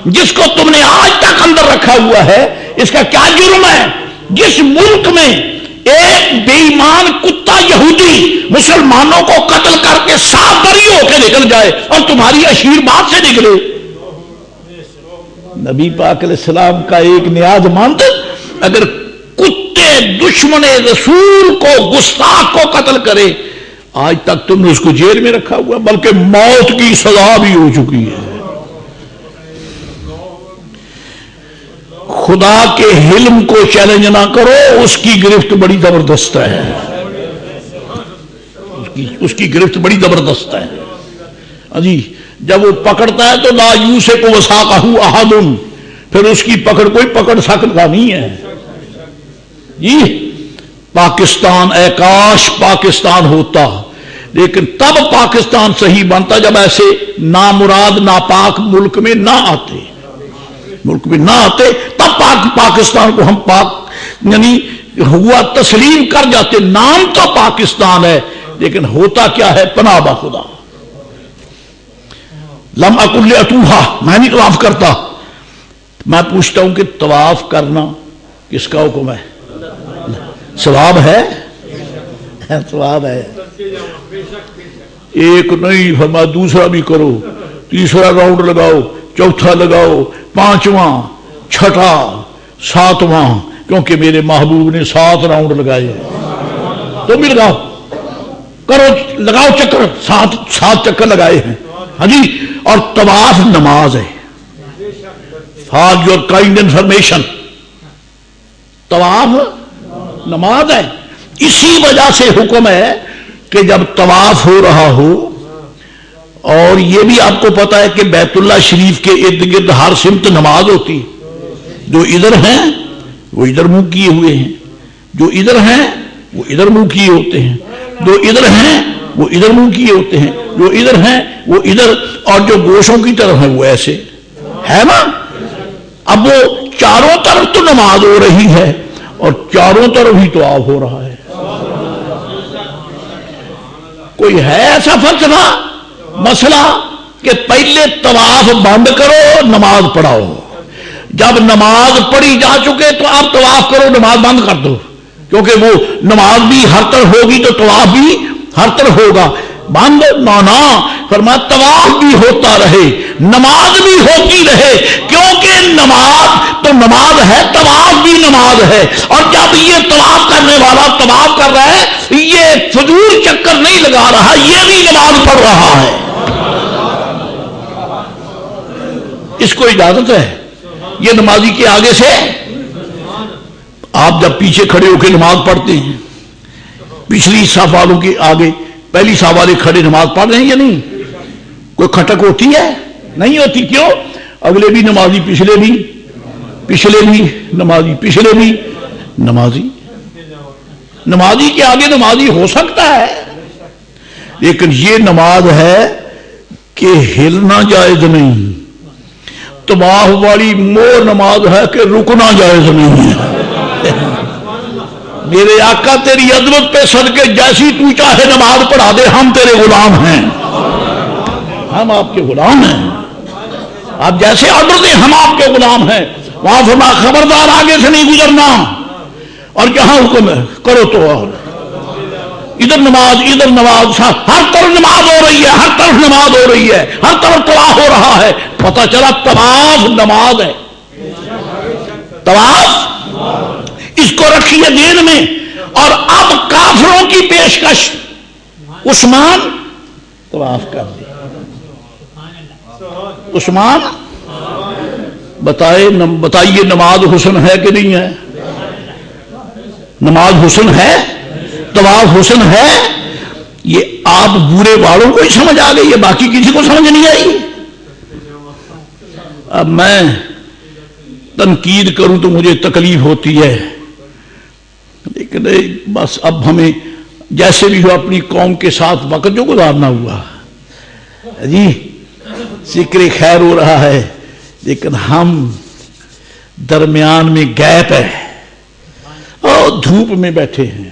جس کو تم نے آج تک اندر رکھا ہوا ہے اس کا کیا جرم ہے؟ جس ملک میں ایک بے ایمان کتا یہودی مسلمانوں کو قتل کر کے صاف بری ہو کے نکل جائے اور تمہاری اشیر بات سے نکلے۔ نبی پاک علیہ السلام کا ایک نیاز مند اگر کتے دشمن رسول کو گستاخ کو قتل کرے، آج تک تم نے اس کو جیل میں رکھا ہوا، بلکہ موت کی سزا بھی ہو چکی ہے۔ خدا کے حلم کو چیلنج نہ کرو، اس کی گرفت بڑی زبردست ہے، اس کی گرفت بڑی زبردست ہے جی۔ جب وہ پکڑتا ہے تو لا یوسف وثاقہ احد، پھر اس کی پکڑ کوئی پکڑ سکتا نہیں ہے جی۔ پاکستان، اے کاش پاکستان ہوتا، لیکن تب پاکستان صحیح بنتا جب ایسے نامراد ناپاک ملک میں نہ آتے، تب پاکستان کو ہم پاک یعنی ہوا تسلیم کر جاتے۔ نام تو پاکستان ہے لیکن ہوتا کیا ہے؟ پناہ با خدا۔ لم اکن لاتوہا، میں نہیں طواف کرتا۔ میں پوچھتا ہوں کہ طواف کرنا کس کا حکم ہے؟ ثواب ہے؟ ثواب ہے۔ ایک نہیں فرمایا دوسرا بھی کرو، تیسرا راؤنڈ لگاؤ، چوتھا لگاؤ، پانچواں، چھٹا، ساتواں، کیونکہ میرے محبوب نے 7 راؤنڈ لگائے۔ تم بھی لگاؤ، کرو، لگاؤ چکر، 7 چکر لگائے ہیں ہاں جی۔ اور طواف نماز ہے۔ فار یور کائنڈ انفارمیشن، طواف نماز ہے۔ اسی وجہ سے حکم ہے کہ جب طواف ہو رہا ہو، اور یہ بھی آپ کو پتا ہے کہ بیت اللہ شریف کے ارد گرد ہر سمت نماز ہوتی، جو ادھر ہیں وہ ادھر منہ کیے ہوئے ہیں، جو ادھر ہیں وہ ادھر منہ کیے ہوتے ہیں، جو ادھر ہیں وہ ادھر منہ کیے ہوتے ہیں، جو ادھر ہیں وہ ادھر، اور جو گوشوں کی طرف ہے وہ ایسے ہے نا۔ اب وہ چاروں طرف تو نماز ہو رہی ہے اور چاروں طرف ہی طواف ہو رہا ہے۔ کوئی ہے ایسا فلسفہ مسئلہ کہ پہلے طواف بند کرو نماز پڑھاؤ؟ جب نماز پڑھی جا چکے تو آپ طواف کرو، نماز بند کر دو، کیونکہ وہ نماز بھی ہر طرف ہوگی تو طواف بھی ہر طرف ہوگا۔ بند نہ فرمایا طواف بھی ہوتا رہے، نماز بھی ہوتی رہے، کیونکہ نماز تو نماز ہے، طواف بھی نماز ہے۔ اور جب یہ طواف کرنے والا طواف کر رہا ہے، یہ فضول چکر نہیں لگا رہا، یہ بھی نماز پڑھ رہا ہے۔ اس کو اجازت ہے۔ یہ نمازی کے آگے سے آپ جب پیچھے کھڑے ہو کے نماز پڑھتے ہیں، پچھلی صف والوں کے آگے پہلی صف والے کھڑے نماز پڑھ رہے ہیں یا نہیں؟ کوئی کھٹک ہوتی ہے؟ نہیں ہوتی۔ کیوں؟ اگلے بھی نمازی، پچھلے بھی نمازی، پچھلے بھی نمازی۔ نمازی کے آگے نمازی ہو سکتا ہے، لیکن یہ نماز ہے کہ ہلنا جائز نہیں۔ طواف والی مور نماز ہے کہ رکنا جائز نہیں ہے۔ میرے آقا تیری عظمت پہ صدقے جیسی تو چاہے نماز پڑھا دے، ہم تیرے غلام ہیں، ہم آپ کے غلام ہیں، آپ جیسے آرڈر دیں ہم آپ کے غلام ہیں۔ وہاں فرمایا خبردار آگے سے نہیں گزرنا، اور جہاں حکم ہے کرو تو ادھر نماز، ہر طرف نماز ہو رہی ہے، ہر طرف نماز ہو رہی ہے، ہر طرف طواف ہو رہا ہے۔ پتہ چلا طواف نماز ہے۔ طواف اس کو رکھیے دین میں۔ اور اب کافروں کی پیشکش، عثمان طواف کر دی، عثمان بتائیے نماز حسن ہے کہ نہیں ہے؟ نماز حسن ہے، طواف حسن ہے؟ یہ آپ بورے والوں کو ہی سمجھ آ گئی ہے، باقی کسی کو سمجھ نہیں آئی؟ اب میں تنقید کروں تو مجھے تکلیف ہوتی ہے، لیکن بس اب ہمیں جیسے بھی ہو اپنی قوم کے ساتھ وقت جو گزارنا ہوا جی، ذکر خیر ہو رہا ہے، لیکن ہم درمیان میں گیپ ہے اور دھوپ میں بیٹھے ہیں،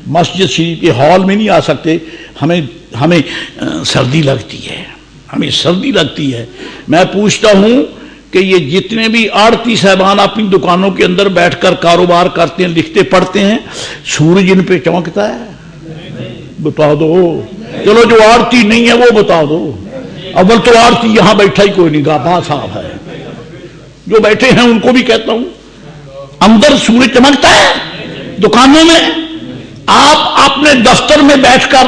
مسجد شریف کے ہال میں نہیں آ سکتے، ہمیں سردی لگتی ہے، ہمیں سردی لگتی ہے۔ میں پوچھتا ہوں کہ یہ جتنے بھی آڑتی صاحبان اپنی دکانوں کے اندر بیٹھ کر کاروبار کرتے ہیں، لکھتے پڑھتے ہیں، سورج ان پہ چمکتا ہے؟ بتا دو، چلو جو آڑتی نہیں ہے وہ بتا دو۔ اول تو آڑتی یہاں بیٹھا ہی کوئی نہیں، گاپا صاحب ہے، جو بیٹھے ہیں ان کو بھی کہتا ہوں، اندر سورج چمکتا ہے دکانوں میں؟ آپ اپنے دفتر میں بیٹھ کر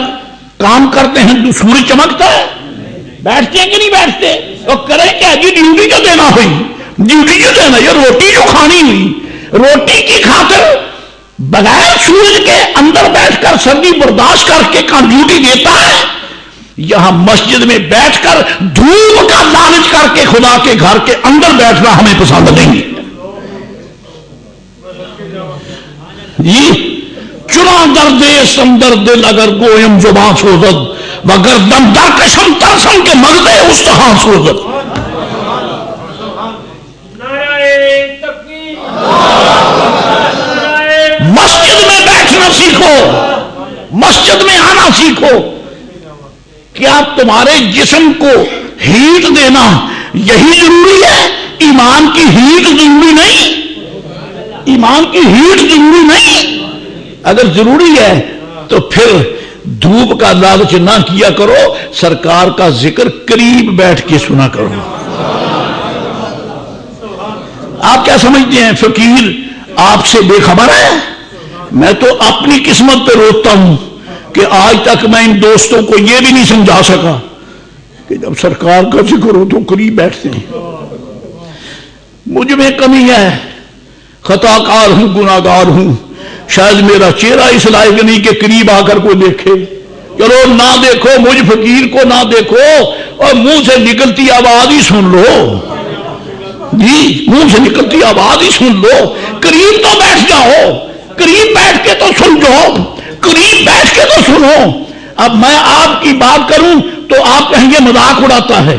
کام کرتے ہیں تو سورج چمکتا ہے؟ بیٹھتے ہیں کہ نہیں بیٹھتے؟ اور کریں کیا جی؟ ڈیوٹی جو دینا ہوئی، ڈیوٹی جو دینا، یہ روٹی جو کھانی ہوئی، روٹی کی خاطر بغیر سورج کے اندر بیٹھ کر سردی برداشت کر کے کہاں ڈیوٹی دیتا ہے؟ یہاں مسجد میں بیٹھ کر دھوپ کا لالچ کر کے خدا کے گھر کے اندر بیٹھنا ہمیں پسند نہیں جی۔ چنا درد سمدر دل اگر گویم زباں سوزد مگر دم در کشم ترسم کے مغزے استہاں سوزد۔ مسجد میں بیٹھنا سیکھو، مسجد میں آنا سیکھو۔ کیا تمہارے جسم کو ہیٹ دینا یہی ضروری ہے؟ ایمان کی ہیٹ ضروری نہیں؟ ایمان کی ہیٹ ضروری نہیں؟ اگر ضروری ہے تو پھر دھوپ کا لالچ نہ کیا کرو، سرکار کا ذکر قریب بیٹھ کے سنا کرو۔ آپ کیا سمجھتے ہیں فقیر آپ سے بے خبر ہے؟ میں تو اپنی قسمت پہ روتا ہوں کہ آج تک میں ان دوستوں کو یہ بھی نہیں سمجھا سکا کہ جب سرکار کا ذکر ہو تو قریب بیٹھتے ہیں۔ مجھ میں کمی ہے، خطا کار ہوں، گناہ گار ہوں، شاید میرا چہرہ اس لائق نہیں کہ قریب آ کر کوئی دیکھے۔ چلو نہ دیکھو، مجھ فقیر کو نہ دیکھو اور منہ سے نکلتی آواز ہی سن لو جی، منہ سے نکلتی آواز ہی سن لو۔ قریب تو بیٹھ جاؤ، قریب بیٹھ کے تو سن جاؤ، قریب بیٹھ کے تو سنو۔ اب میں آپ کی بات کروں تو آپ کہیں گے مذاق اڑاتا ہے۔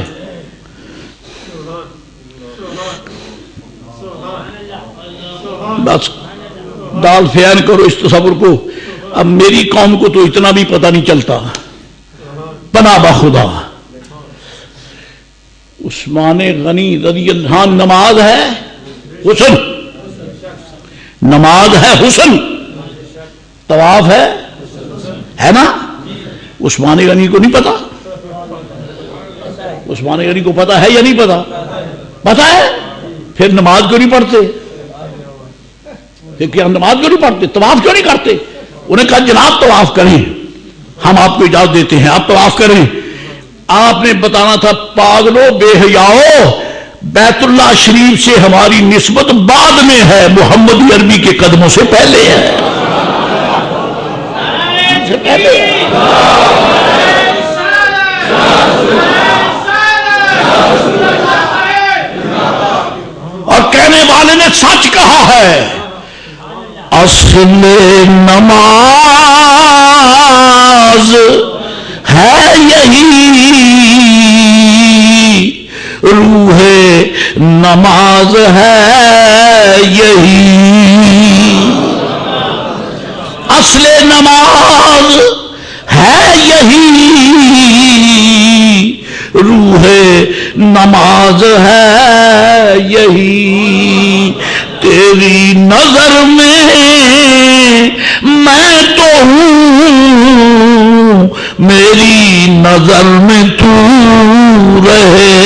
بس دال فیان کرو اس تصور کو۔ اب میری قوم کو تو اتنا بھی پتہ نہیں چلتا، پناہ بخدا۔ عثمان غنی رضی اللہ عنہ، نماز ہے حسن، نماز ہے حسن، طواف ہے نا؟ عثمان غنی کو نہیں پتا؟ عثمان غنی کو پتا ہے یا نہیں پتا؟ پتا ہے، پھر نماز کیوں نہیں پڑھتے؟ پھر کیا نماز کیوں نہیں پڑھتے؟ طواف کیوں نہیں کرتے؟ انہیں کہا جناب طواف کریں، ہم آپ کو اجازت دیتے ہیں، آپ طواف کریں۔ آپ نے بتانا تھا پاگلو بے حیاؤ، بیت اللہ شریف سے ہماری نسبت بعد میں ہے، محمدی عربی کے قدموں سے پہلے ہے، سے پہلے ہے۔ اور کہنے والے نے سچ کہا ہے، اصل نماز ہے یہی، روح نماز ہے یہی، اصل نماز ہے یہی، روح نماز ہے یہی، تیری نظر میں تو ہوں، میری نظر میں تو رہے۔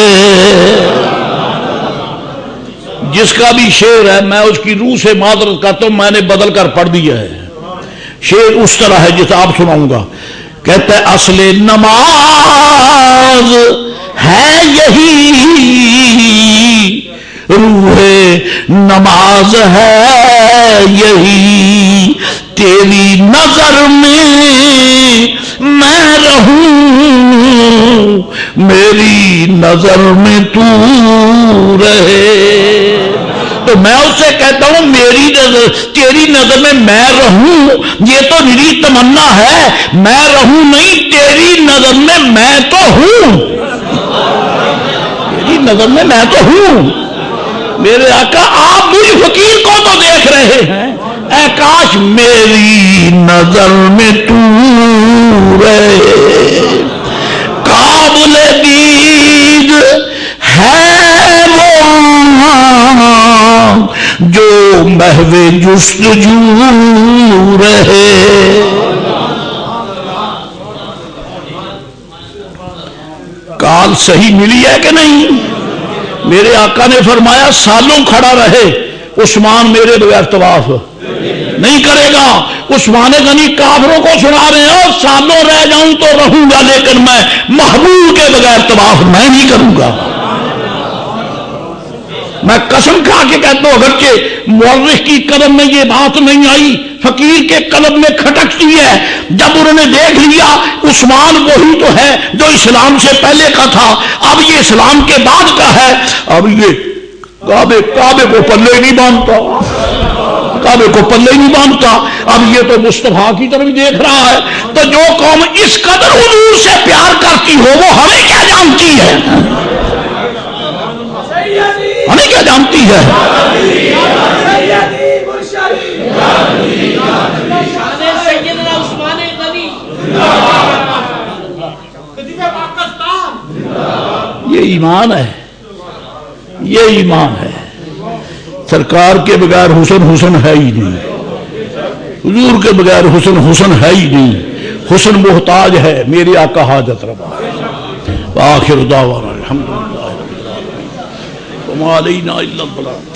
جس کا بھی شعر ہے میں اس کی روح سے معذرت کرتا ہوں، میں نے بدل کر پڑھ دیا ہے، شعر اس طرح ہے جیسے آپ سناؤں گا۔ کہتا ہے اصل نماز ہے یہی، روح نماز ہے یہی تیری نظر میں رہوں میری نظر میں تو رہے. تو میں اس سے کہتا ہوں میری نظر تیری نظر میں رہوں. یہ تو میری تمنا ہے، میں رہوں نہیں، تیری نظر میں تو ہوں. تیری نظر میں تو ہوں. میرے آقا آپ بھی فقیر کو تو دیکھ رہے ہیں. اے کاش میری نظر میں تو رہے. قابل دید ہے وہ جو محو جستجو رہے. کال صحیح ملی ہے کہ نہیں؟ میرے آقا نے فرمایا سالوں کھڑا رہے عثمان میرے بغیر طواف نہیں کرے گا. عثمان غنی کافروں کو سنا رہے ہیں اور سالوں رہ جاؤں تو رہوں گا لیکن میں محبوب کے بغیر طواف میں نہیں کروں گا. میں قسم کھا کے کہتا ہوں اگرچہ مورخ کی قلم میں یہ بات نہیں آئی، فقیر کے قلم میں کھٹکتی ہے. جب انہوں نے دیکھ لیا عثمان وہی تو ہے جو اسلام سے پہلے کا تھا، اب یہ اسلام کے بعد کا ہے، اب یہ کعبے کو پلے نہیں باندھتا، کعبے کو پلے نہیں باندھتا، اب یہ تو مصطفیٰ کی طرف دیکھ رہا ہے. تو جو قوم اس قدر حضور سے پیار کرتی ہو وہ ہمیں کیا جانتی ہے؟ ہمیں کیا جانتی ہے؟ یہ ایمان ہے، یہ ایمان ہے. سرکار کے بغیر حسن ہے ہی نہیں، حضور کے بغیر حسن ہے ہی نہیں. حسن محتاج ہے، میرے آقا حاجت روا. وآخر دعوانا الحمدللہ وما علینا الا البلاغ.